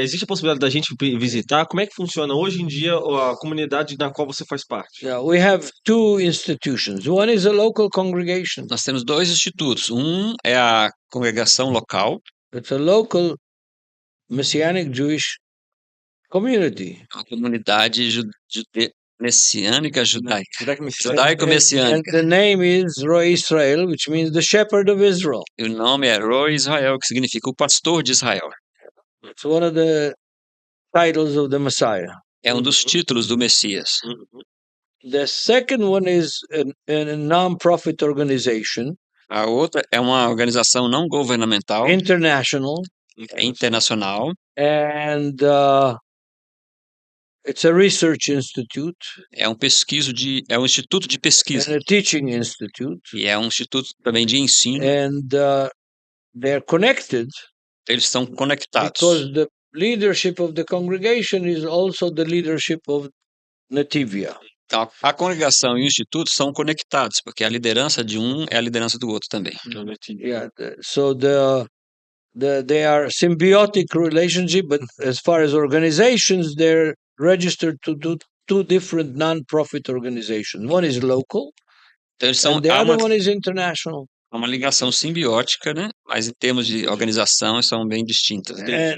Existe a possibilidade da gente visitar? Como é que funciona hoje em dia a comunidade na qual você faz parte? Yeah, we have two institutions. One is a local congregation. Nós temos dois institutos. Um é a congregação local, It's a local Messianic Jewish community. uma comunidade messiânica judaica. Judaico-messiânica. And Judaico-messiânica. the name is Roy Israel, which means the shepherd of Israel. E o nome é Roy Israel, que significa o pastor de Israel. It's one of the titles of the Messiah. É um dos títulos do Messias. The second one is a non-profit organization, A outra é uma organização não governamental, international, internacional, and it's a research institute é um instituto de pesquisa and a teaching institute, e é um instituto também de ensino. and they're connected Eles são conectados. because the leadership of the congregation is also the leadership of Nativia. Então, a congregação e o instituto são conectados, porque a liderança de um é a liderança do outro também. Yeah, so they are symbiotic relationship, but as far as organizations, they're registered to do two different non-profit organizations. One is local, Então, eles são, and the há other one is international. uma ligação simbiótica, né? Mas em termos de organização, são bem distintas. Né?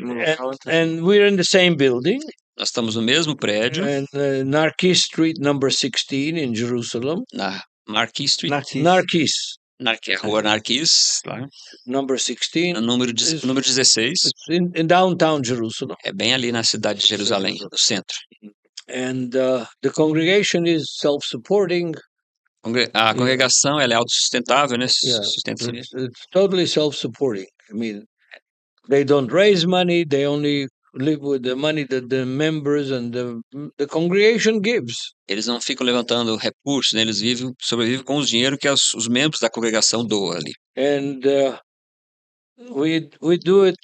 And we're in the same building, Nós estamos no mesmo prédio, and Narkis Street, number 16 in Jerusalem. na Marquis Street, Narkis, a rua Narquis, lá, number 16. no número 16, It's in downtown Jerusalem. é bem ali na cidade de Jerusalém, no centro. And the congregation is self-supporting. A congregação ela é autossustentável, né? Yeah, Sustenta-se. it's totally self-supporting. I mean, they don't raise money; they only live with the money that the members and the congregation gives. Eles não ficam levantando recursos, né? Eles sobrevivem com o dinheiro que os membros da congregação doam ali. And we do it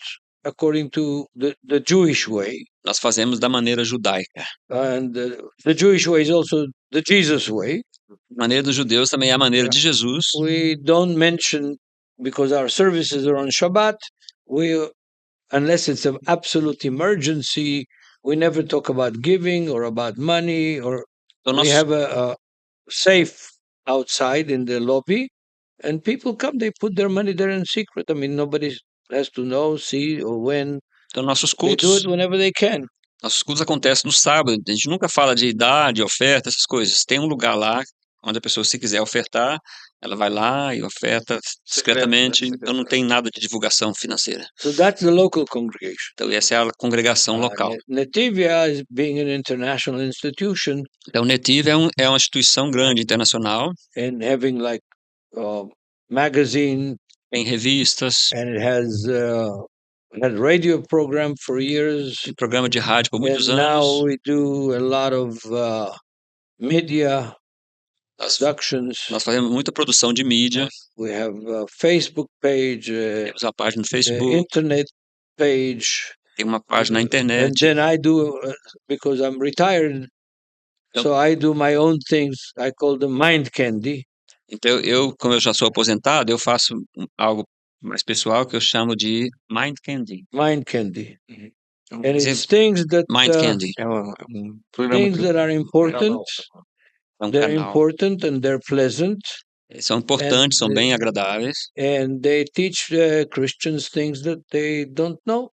according to the Jewish way. Nós fazemos da maneira judaica. And the Jewish way is also the Jesus way. A maneira dos judeus também é a maneira de Jesus. We don't mention, because our services are on Shabbat, unless it's an absolute emergency, we never talk about giving or about money, or Então, we nós, have a safe outside in the lobby, and people come, they put their money there in secret. I mean, nobody has to know, see, or when. então nossos They do cultos, it whenever they can. nossos cultos acontecem no sábado. A gente nunca fala de idade, oferta, essas coisas. Tem um lugar lá onde a pessoa, se quiser ofertar, ela vai lá e oferta discretamente. Então não tem nada de divulgação financeira. So that's the local congregation. Então essa é a congregação local. Nativia is being an international institution Então o Netiv é uma instituição grande, internacional. and having like magazine, Tem revistas, and it has had radio program for years. tem programa de rádio por muitos And now anos. we do a lot of media productions. Nós fazemos muita produção de mídia. We have a Facebook page, Temos uma página no Facebook, internet page. tem uma página na And internet. then I do, because I'm retired, so I do my own things. I call them mind candy. Então como eu já sou aposentado, eu faço algo mais pessoal que eu chamo de Mind Candy. Mind candy. And Exemplo, it's things that Mind Candy. É um programa things that are important. É um They're canal. important and they're pleasant, São importantes, são bem agradáveis and they teach Christians things that they don't know.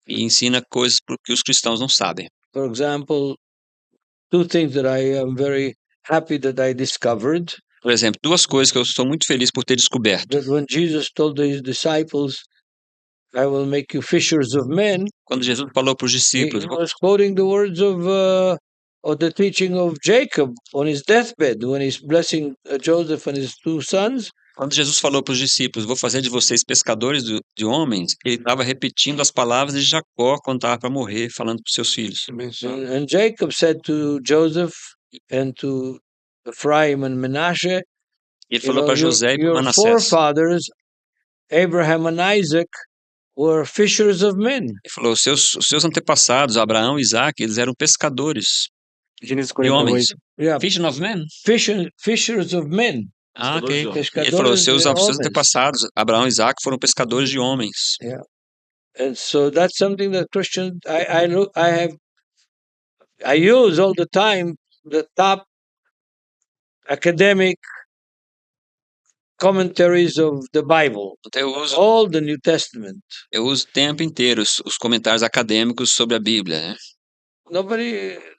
e ensina coisas que os cristãos não sabem. For example, two things that I am very happy that I discovered. Por exemplo, duas coisas que eu sou muito feliz por ter descoberto. That when Jesus told his disciples, I will make you fishers of men, Quando Jesus falou para os he discípulos, was quoting the words of the teaching of Jacob on his deathbed when he's blessing Joseph and his two sons. quando Jesus falou para os discípulos, vou fazer de vocês pescadores de homens, ele estava repetindo as palavras de Jacó quando estava para morrer, falando para os seus filhos. And Jacob said to Joseph and to Ephraim and Menashe, Ele falou para José e para your Manassés. forefathers, Abraham and Isaac, were fishers of men. Ele falou, os seus antepassados, Abraão e Isaac, eles eram pescadores Gênesis de 48. homens. Yeah, Fishing of men? fishers of men. Ah, ok. Pescadores de homens. Ele falou, seus de homens. antepassados, Abraão e Isaac, foram pescadores de homens. And so that's something that Christians I use all the time the top academic commentaries of the Bible, Então all the New Testament. eu uso o tempo inteiro os comentários acadêmicos sobre a Bíblia, né?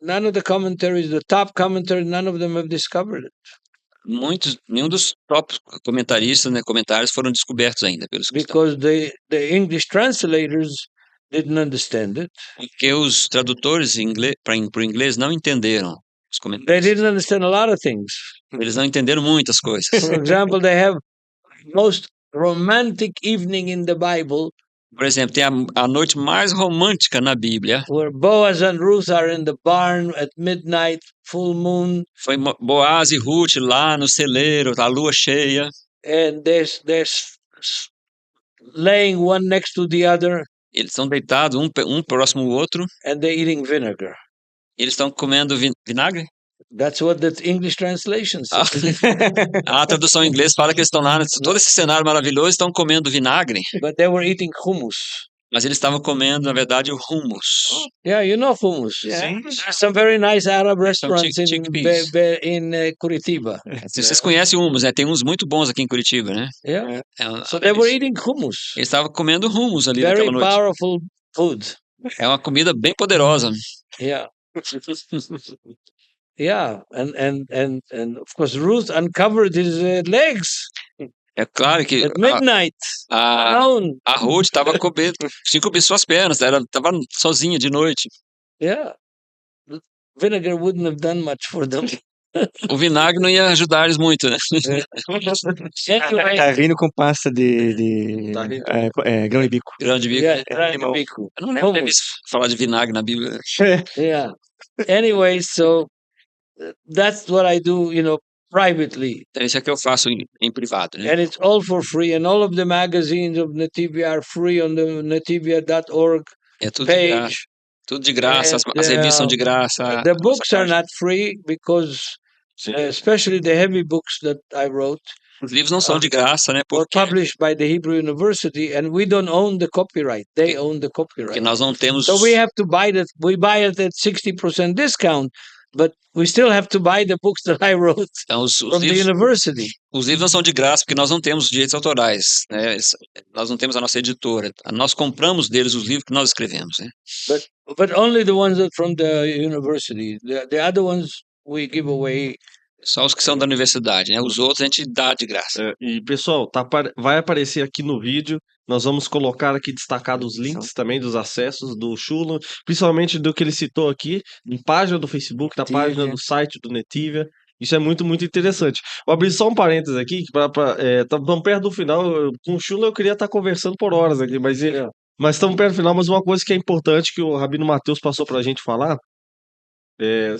None of the commentaries, the top commentaries, none of them have discovered it. Nenhum dos top comentaristas, né, comentários foram descobertos ainda pelos cristãos. Because the English translators didn't understand it. Porque os tradutores para o inglês não entenderam os They comentários. didn't understand a lot of things. Eles não entenderam muitas coisas. For example, they have most romantic evening in the Bible Por exemplo, tem a noite mais romântica na Bíblia. where Boaz and Ruth are in the barn at midnight, full moon, Foi Boaz e Ruth lá no celeiro, a lua cheia. and they're laying one next to the other, Eles estão deitados um próximo ao outro. and they're eating vinegar. Eles estão comendo vinagre. That's what the English translation says. A tradução em inglês fala que eles estão lá, todo esse cenário maravilhoso, estão comendo vinagre. But they were eating hummus. Mas eles estavam comendo, na verdade, o hummus. Yeah, you know hummus. Sim. There's some very nice Arab restaurants chickpeas. in Curitiba. Vocês conhecem o hummus, né? Tem uns muito bons aqui em Curitiba, né? Yeah. É So they were eating hummus. Eles estavam comendo hummus ali Very naquela noite. powerful food. É uma comida bem poderosa. Yeah. Yeah, and of course Ruth uncovered his legs É claro que at midnight alone. a Ruth tinha que cobrir suas pernas, ela estava sozinha de noite. Yeah, vinegar wouldn't have done much for them. O vinagre não ia ajudar eles muito, né? Anyway, Tá rindo com pasta de Tá rindo. grão de bico. Grande bico. yeah, limão. bico. Eu não lembro de Hummus. falar de vinagre na Bíblia. Yeah. Anyway, so that's what I do, privately, Então, isso é que eu faço em privado, né? and it's all for free. And all of the magazines of Nativia are free on the nativia.org É tudo de graça. page. Tudo de graça, as And, revistas são de graça. The a books nossa are página. not free because, especially the heavy books that I wrote, Os livros não são de graça, né? were Porque published by the Hebrew University, and we don't own the copyright. They own the copyright. nós não temos. So we have to buy it. We buy it at 60% discount, but we still have to buy the books that I wrote Então, os from the livros, university. os livros não são de graça porque nós não temos direitos autorais, né? Nós não temos a nossa editora. Nós compramos deles os livros que nós escrevemos, né? But only the ones that from the university. The other ones we give away. Só os que são da universidade, né? Os outros a gente dá de graça. E pessoal, vai aparecer aqui no vídeo. Nós vamos colocar aqui destacados os links também dos acessos do Shula, principalmente do que ele citou aqui, em página do Facebook, na página do site do Netivia. Isso é muito, muito interessante. Vou abrir só um parênteses aqui, que estamos perto do final. Com o Shula eu queria estar conversando por horas aqui, mas estamos perto do final. Mas uma coisa que é importante que o Rabino Mateus passou para a gente falar. É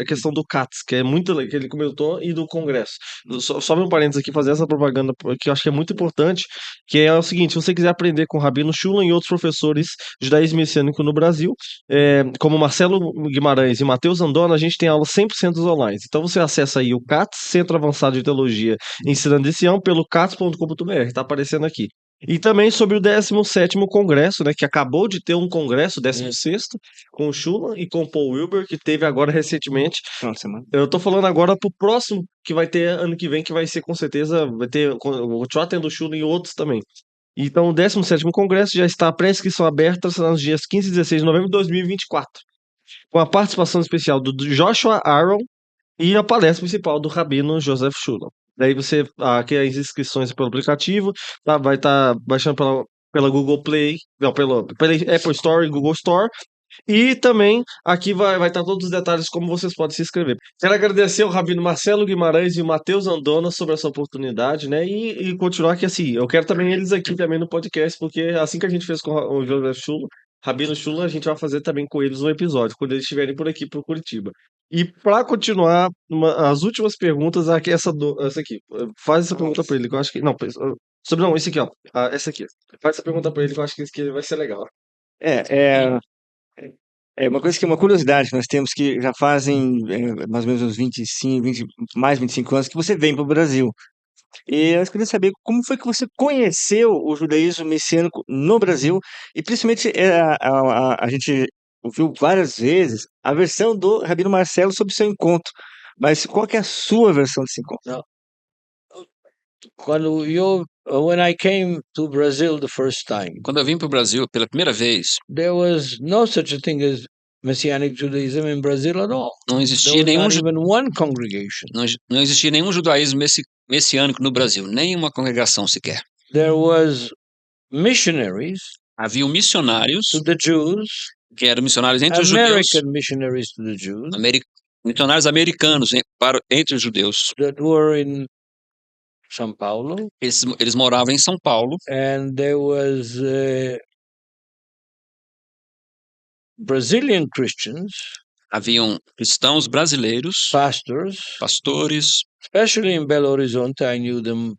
a questão do CATS, que é muito que ele comentou, e do Congresso. Só um parênteses aqui, fazer essa propaganda que eu acho que é muito importante, que é o seguinte: se você quiser aprender com o Rabino Shula e outros professores judaísmo messiânico no Brasil, como Marcelo Guimarães e Matheus Andona, a gente tem aula 100% online. Então você acessa aí o CATS, Centro Avançado de Teologia Ensinando Sião, pelo cats.com.br, está aparecendo aqui. E também sobre o 17º Congresso, né, que acabou de ter um congresso, 16º, com o Shula e com o Paul Wilber, que teve agora recentemente. Eu tô falando agora pro próximo, que vai ter ano que vem, que vai ser com certeza, vou continuar tendo o Shula e outros também. Então o 17º Congresso já está a pré-inscrição aberta nos dias 15 e 16 de novembro de 2024, com a participação especial do Joshua Aaron e a palestra principal do Rabino Joseph Shula. Daí você, aqui as inscrições pelo aplicativo, vai estar baixando pela Google Play, não, pela Apple Store e Google Store. E também aqui vai estar todos os detalhes como vocês podem se inscrever. Quero agradecer ao Rabino Marcelo Guimarães e o Matheus Andona sobre essa oportunidade, né? E continuar que assim, eu quero também eles aqui também no podcast, porque assim que a gente fez com o Joseph Shula, Rabino Shula, a gente vai fazer também com eles um episódio, quando eles estiverem por aqui, por Curitiba. E para continuar, as últimas perguntas, aqui, essa aqui. Faz essa pergunta para ele, que eu acho que. Não, esse aqui, ó. Essa aqui. Faz essa pergunta para ele, que eu acho que vai ser legal. É uma coisa que é uma curiosidade que nós temos, que já fazem mais ou menos uns 25 anos que você vem para o Brasil. E eu queria saber como foi que você conheceu o judaísmo messiânico no Brasil e principalmente a gente ouviu várias vezes a versão do Rabino Marcelo sobre o seu encontro, mas qual que é a sua versão desse encontro? When I came to Brazil the first time, Quando eu vim para o Brasil pela primeira vez, there was no such a thing as Messianic Judaism in Brazil at all. não There existia was nenhum, not even one congregation. não existia nenhum judaísmo messiânico no Brasil, nenhuma congregação sequer. There was missionaries Haviam missionários, to the Jews, que eram missionários entre os judeus, American missionaries to the Jews missionários americanos entre os judeus. that were in São Paulo, Eles moravam em São Paulo, and there was Brazilian Christians, haviam cristãos brasileiros, pastors, pastores, especially in Belo Horizonte. I knew them,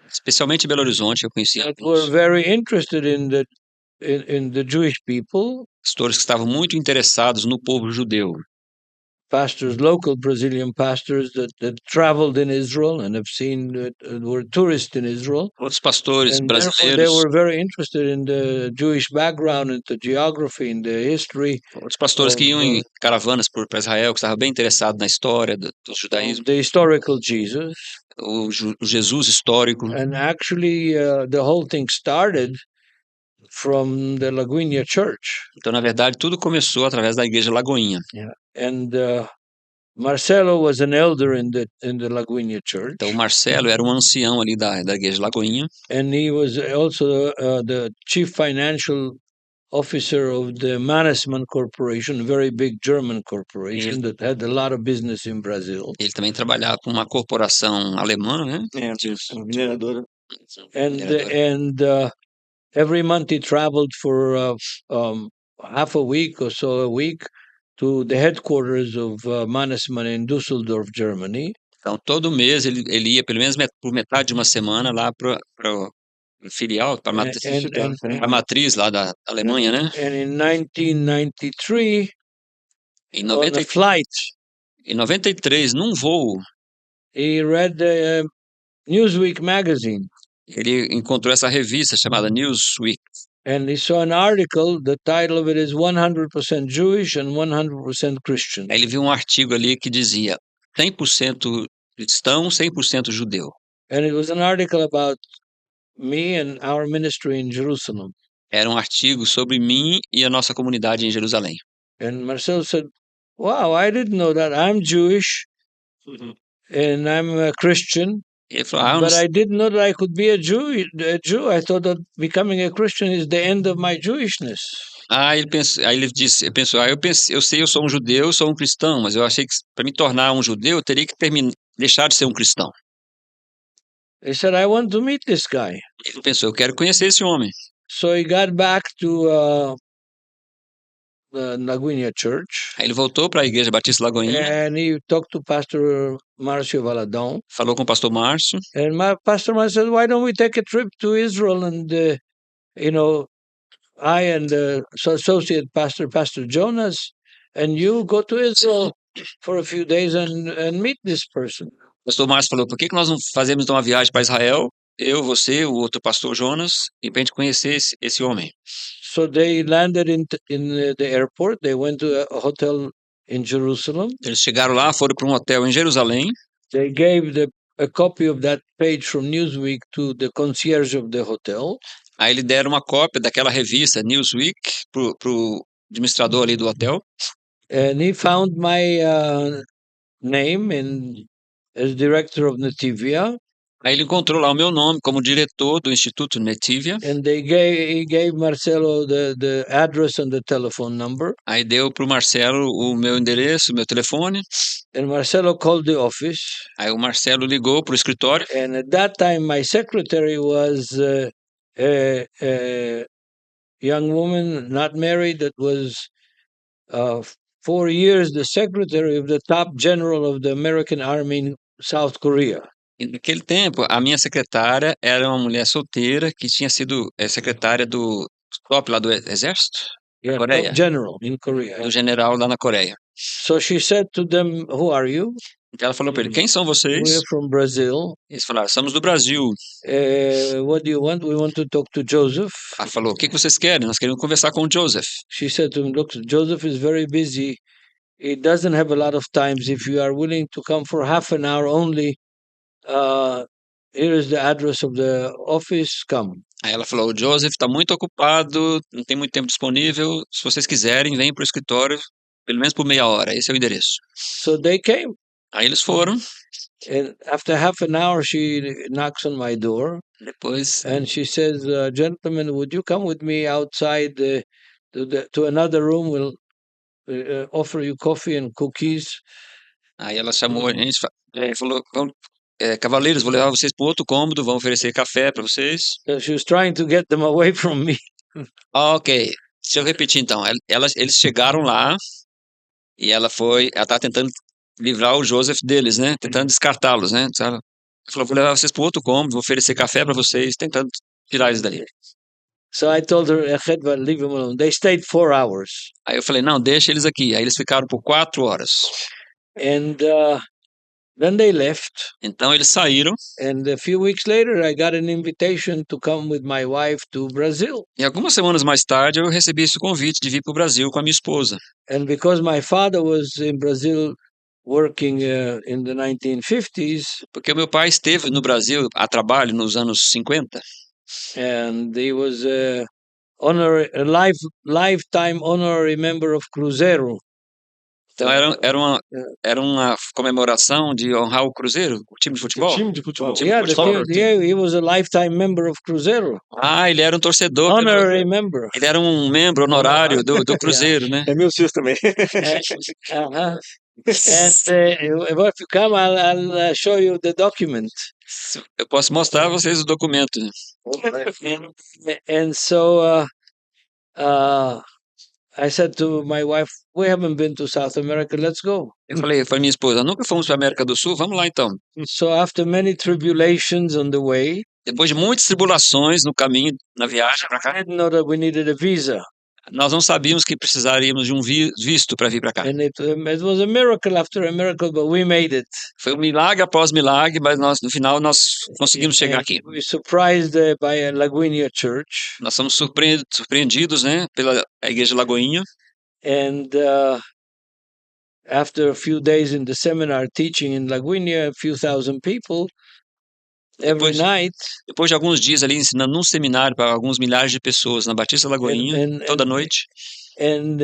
especialmente em Belo Horizonte, eu conhecia that were alguns very interested in the Jewish people, pastores que estavam muito interessados no povo judeu. pastors, local Brazilian pastors that traveled in Israel and have seen were tourists in Israel. Outros pastores And therefore, they brasileiros, were very interested in the Jewish background, in the geography, in the history outros pastores que iam em caravanas para Israel, que estavam bem interessados na história do of judaísmo, the historical Jesus. o Jesus histórico. And actually, the whole thing started from the Laguinha Church. Então, na verdade, tudo começou através da Igreja Lagoinha. And Marcelo was an elder in the Laguinha Church. Então, o Marcelo era um ancião ali da Igreja Lagoinha. And he was also the chief financial officer of the Mannesmann Corporation, a very big German corporation that had a lot of business in Brazil. Ele também trabalhava com uma corporação alemã, né? Mineradora. And every month he traveled for half a week or so a week to the headquarters of Mannesmann in Düsseldorf, Germany. Então, todo mês ele ia pelo menos por metade de uma semana lá para o filial, para a matriz lá da Alemanha, né? And in 1993, Em on a flight, em 93, num voo, he read the Newsweek magazine. ele encontrou essa revista chamada Newsweek. And he saw an article, the title of it is 100% Jewish and 100% Christian. Aí ele viu um artigo ali que dizia 100% cristão, 100% judeu. And it was an article about me and our ministry in Jerusalem. Era um artigo sobre mim e a nossa comunidade em Jerusalém. And Marcel said, wow, I didn't know that. I'm Jewish and I'm a Christian. Ele falou, But I didn't know that I could be a Jew. I thought that becoming a Christian is the end of my Jewishness. Eu sei, eu sou um judeu, eu sou um cristão, mas eu achei que para me tornar um judeu, eu teria que deixar de ser um cristão. He said, I want to meet this guy. Ele pensou, eu quero conhecer esse homem. So he got back to the Laguinha Church. Aí ele voltou para a Igreja Batista Lagoinha. And he talked to Pastor Márcio Valadão. Falou com o pastor Márcio. And Pastor Márcio said, why don't we take a trip to Israel and, I and associate pastor, Pastor Jonas, and you go to Israel for a few days and meet this person. O pastor Márcio falou, por que nós não fazemos então uma viagem para Israel? Eu, você, o outro pastor Jonas, e para a gente conhecer esse homem. So they landed in the airport. They went to a hotel in Jerusalem. Eles chegaram lá, foram para um hotel em Jerusalém. They gave a copy of that page from Newsweek to the concierge of the hotel. Aí eles deram uma cópia daquela revista Newsweek pro administrador ali do hotel. And he found my name as director of Nativia. Aí ele encontrou lá o meu nome como diretor do Instituto Nativia. And he gave Marcelo the address and the telephone number. Aí deu pro Marcelo o meu endereço, o meu telefone. And Marcelo called the office. Aí o Marcelo ligou pro escritório. And at that time, my secretary was a young woman, not married, that was 4 years the secretary of the top general of the American Army in South Korea. E naquele tempo, a minha secretária era uma mulher solteira que tinha sido secretária do top lá do exército, Coreia. Top general in Korea. Do general lá na Coreia. So she said to them, who are you? Então ela falou para ele: quem são vocês? We're from Brazil. Eles falaram: somos do Brasil. What do you want? We want to talk to Joseph. Ela falou: o que vocês querem? Nós queremos conversar com o Joseph. She said to him, look, Joseph is very busy. He doesn't have a lot of times. If you are willing to come for half an hour only, here is the address of the office, come. Aí ela falou: o Joseph está muito ocupado, não tem muito tempo disponível. Se vocês quiserem, vem para o escritório, pelo menos por meia hora. Esse é o endereço. So they came. Aí eles foram. And after half an hour, she knocks on my door. Depois, And she says, gentlemen, would you come with me outside to another room? We'll offer you coffee and cookies. aí ela chamou a gente, falou: cavaleiros, vou levar vocês para outro cômodo, vão oferecer café para vocês. So she was trying to get them away from me. Ok, deixa eu repetir então. Eles chegaram lá e ela tá tentando livrar o Joseph deles, né? Tentando descartá-los, né? Ela falou: vou levar vocês para outro cômodo, vou oferecer café para vocês, tentando tirar eles dali. So I told her, leave them alone. They stayed 4 hours. Aí eu falei: não, deixa eles aqui. Aí eles ficaram por 4 horas. And then they left. Então eles saíram. And a few weeks later, I got an invitation to come with my wife to Brazil. E algumas semanas mais tarde eu recebi esse convite de vir para o Brasil com a minha esposa. And because my father was in Brazil working in the 1950s, Porque o meu pai esteve no Brasil a trabalho nos anos 50. and he was a lifetime honorary member of Cruzeiro. Então era uma comemoração de honrar o Cruzeiro, o time de futebol. Time de futebol. Yeah, he was a lifetime member of Cruzeiro. Ah, ele era um torcedor. Honorary member. Ele era um membro honorário do Cruzeiro, né? É meu tio também. Uh-huh. And if you come, I'll show you the document. Eu posso mostrar a vocês o documento. And so I said to my wife, we haven't been to South America, let's go. Eu falei para minha esposa: nunca fomos para a América do Sul, vamos lá então. So after many tribulations on the way, Depois de muitas tribulações no caminho, na viagem para I cá, didn't know that we needed a visa. nós não sabíamos que precisaríamos de um visto para vir para cá. And it was a miracle after a miracle, but we made it. Foi um milagre após milagre, mas no final nós conseguimos chegar aqui. We were surprised by a Laguinia church. Nós somos surpreendidos, né, pela Igreja Lagoinha. And after a few days in the seminar teaching in Laguinia, a few thousand people, every night. Depois de alguns dias ali ensinando num seminário para alguns milhares de pessoas na Batista Lagoinha, toda noite. And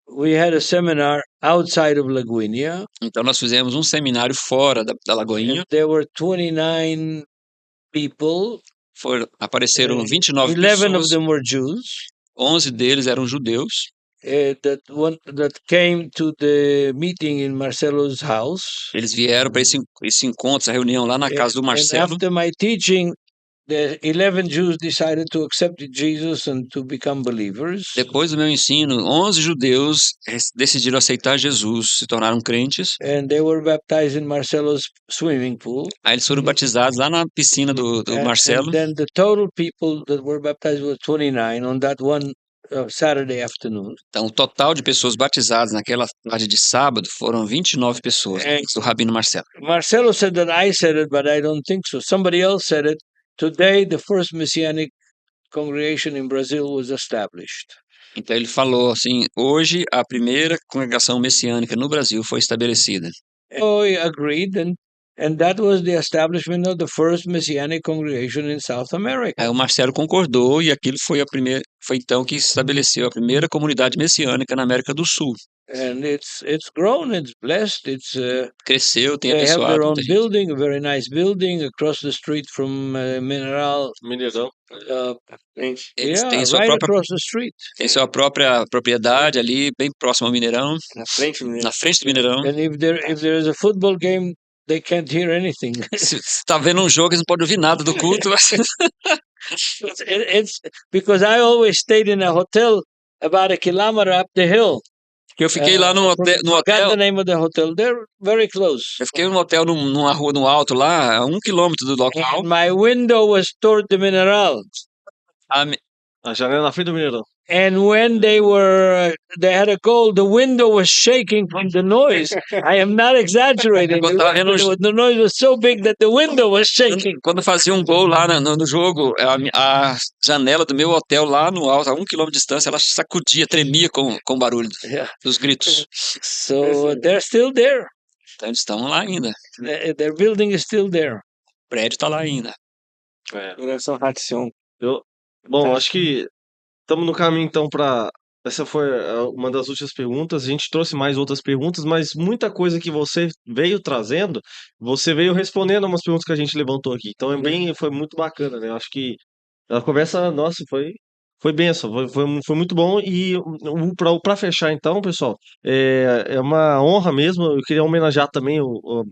we had a seminar outside of Laguinia. Então nós fizemos um seminário fora da Lagoinha. There were 29 people. Apareceram 29 11 pessoas. of them were Jews. 11 deles eram judeus. That came to the meeting in Marcelo's house. Eles vieram para esse encontro, essa reunião lá na casa do Marcelo. And after my teaching, the 11 Jews decided to accept Jesus and to become believers. Depois do meu ensino, 11 judeus decidiram aceitar Jesus, se tornaram crentes. And they were baptized in Marcelo's swimming pool. Aí eles foram batizados lá na piscina do Marcelo. And then the total people that were baptized was 29 on that one Saturday afternoon. Então, o total de pessoas batizadas naquela tarde de sábado foram 29 pessoas, do Rabino Marcelo. Marcelo said that I said it, but I don't think so. Somebody else said it. Today, the first Messianic congregation in Brazil was established. Então, ele falou assim: hoje a primeira congregação messiânica no Brasil foi estabelecida. So he agreed, and that was the establishment of the first Messianic congregation in South America. Aí o Marcelo concordou e aquilo foi então que se estabeleceu a primeira comunidade messiânica na América do Sul. And it's grown, it's blessed, Cresceu, tem they have abençoado. their own building, a very nice building across the street from Mineirão. Eles yeah, têm sua right própria, across the street. tem sua própria propriedade ali, bem próximo ao Mineirão, Na frente do na frente do Mineirão. And if there is a football game, they can't hear anything. Se está vendo um jogo, eles não podem ouvir nada do culto. It's because I always stayed in a hotel about a kilometer up the hill. Eu fiquei lá no Forgot hotel. the name of the hotel. They're very close. Eu fiquei num hotel numa rua no alto lá, a 1 quilômetro do local. And my window was toward the Mineral. A janela na frente do Mineirão. And when they were they had a goal, the window was shaking from the noise. I am not exaggerating. Quando tava vendo The noise was so big that the window was shaking. Quando fazia um gol lá no jogo, a janela do meu hotel lá no alto, a 1 quilômetro de distância, ela sacudia, tremia com o barulho Yeah. dos gritos. So they're still there. Então eles estão lá ainda. Their building is still there. O prédio está lá ainda. Geração Hatsion. Bom, acho que estamos no caminho então para. Essa foi uma das últimas perguntas. A gente trouxe mais outras perguntas, mas muita coisa que você veio trazendo, você veio respondendo umas perguntas que a gente levantou aqui. Então foi muito bacana, né? Acho que a conversa nossa foi benção, foi muito bom. E para fechar então, pessoal, é uma honra mesmo. Eu queria homenagear também,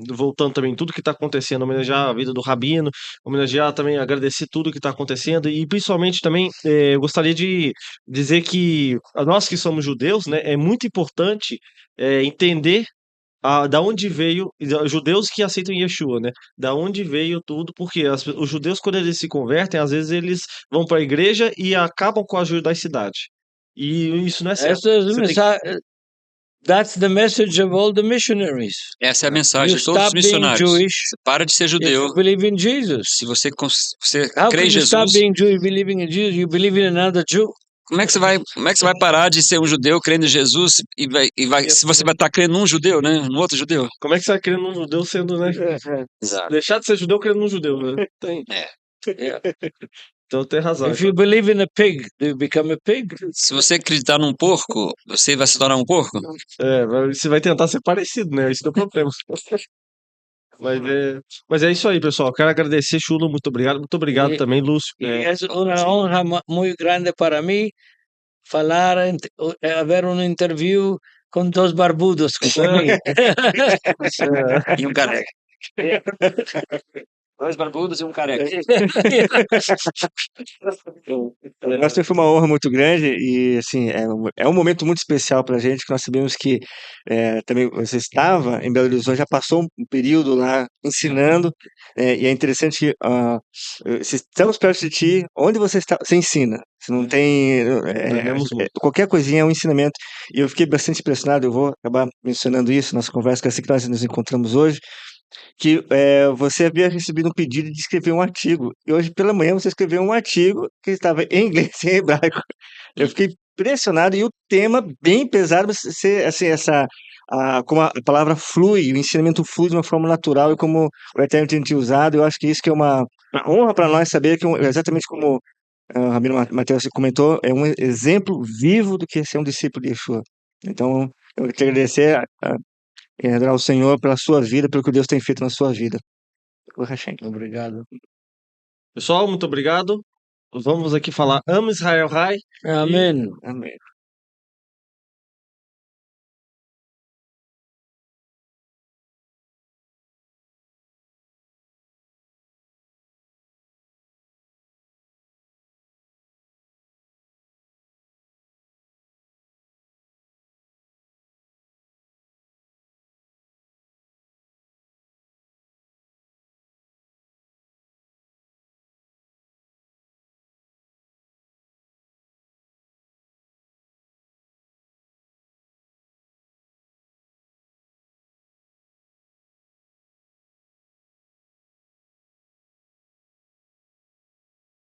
voltando também tudo que está acontecendo, homenagear a vida do Rabino, homenagear também, agradecer tudo que está acontecendo e principalmente também eu gostaria de dizer que a nós que somos judeus, né, é muito importante entender da onde veio, judeus que aceitam Yeshua, né? Da onde veio tudo, porque os judeus, quando eles se convertem, às vezes eles vão para a igreja e acabam com a judaicidade. E isso não é certo. That's the message of all the missionaries. Essa é a mensagem de todos os missionários. Você para de ser judeu. You believe in Jesus. Se você How crê can em you Jesus, stop being Jewish, believing in Jesus? You believe in another Jew. como é que você vai parar de ser um judeu crendo em Jesus se você vai estar crendo num judeu, né? Num outro judeu? Como é que você vai crendo num judeu sendo, né? Exato. Deixar de ser judeu crendo num judeu, né? Então tem razão. If you believe in a pig, do you become a pig? Se você acreditar num porco, você vai se tornar um porco? Você vai tentar ser parecido, né? Isso é o problema. Mas é isso aí, pessoal. Quero agradecer, Chulo. Muito obrigado. Muito obrigado também, Lúcio. É uma honra muito grande para mim falar, haver um interview com dois barbudos. E um careca. Dois barbudos e um careca. Nossa, foi uma honra muito grande e assim é um momento muito especial para a gente que nós sabemos que também você estava em Belo Horizonte, já passou um período lá ensinando e é interessante se estamos perto de ti, onde você está, você ensina. Você não tem qualquer coisinha é um ensinamento e eu fiquei bastante impressionado. Eu vou acabar mencionando isso nossa conversa, que é assim que nós nos encontramos hoje. Que você havia recebido um pedido de escrever um artigo. E hoje pela manhã você escreveu um artigo que estava em inglês e em hebraico. Eu fiquei impressionado e o tema bem pesado, mas assim, como a palavra flui, o ensinamento flui de uma forma natural e como o Eterno tem te usado, eu acho que isso que é uma honra para nós saber que exatamente como o Rabino Mateus comentou, é um exemplo vivo do que é ser um discípulo de Yeshua. Então, eu quero te agradecer e adorar ao Senhor pela sua vida, pelo que Deus tem feito na sua vida. Obrigado. Pessoal, muito obrigado. Vamos aqui falar Am Israel Rai. Amém. Amém.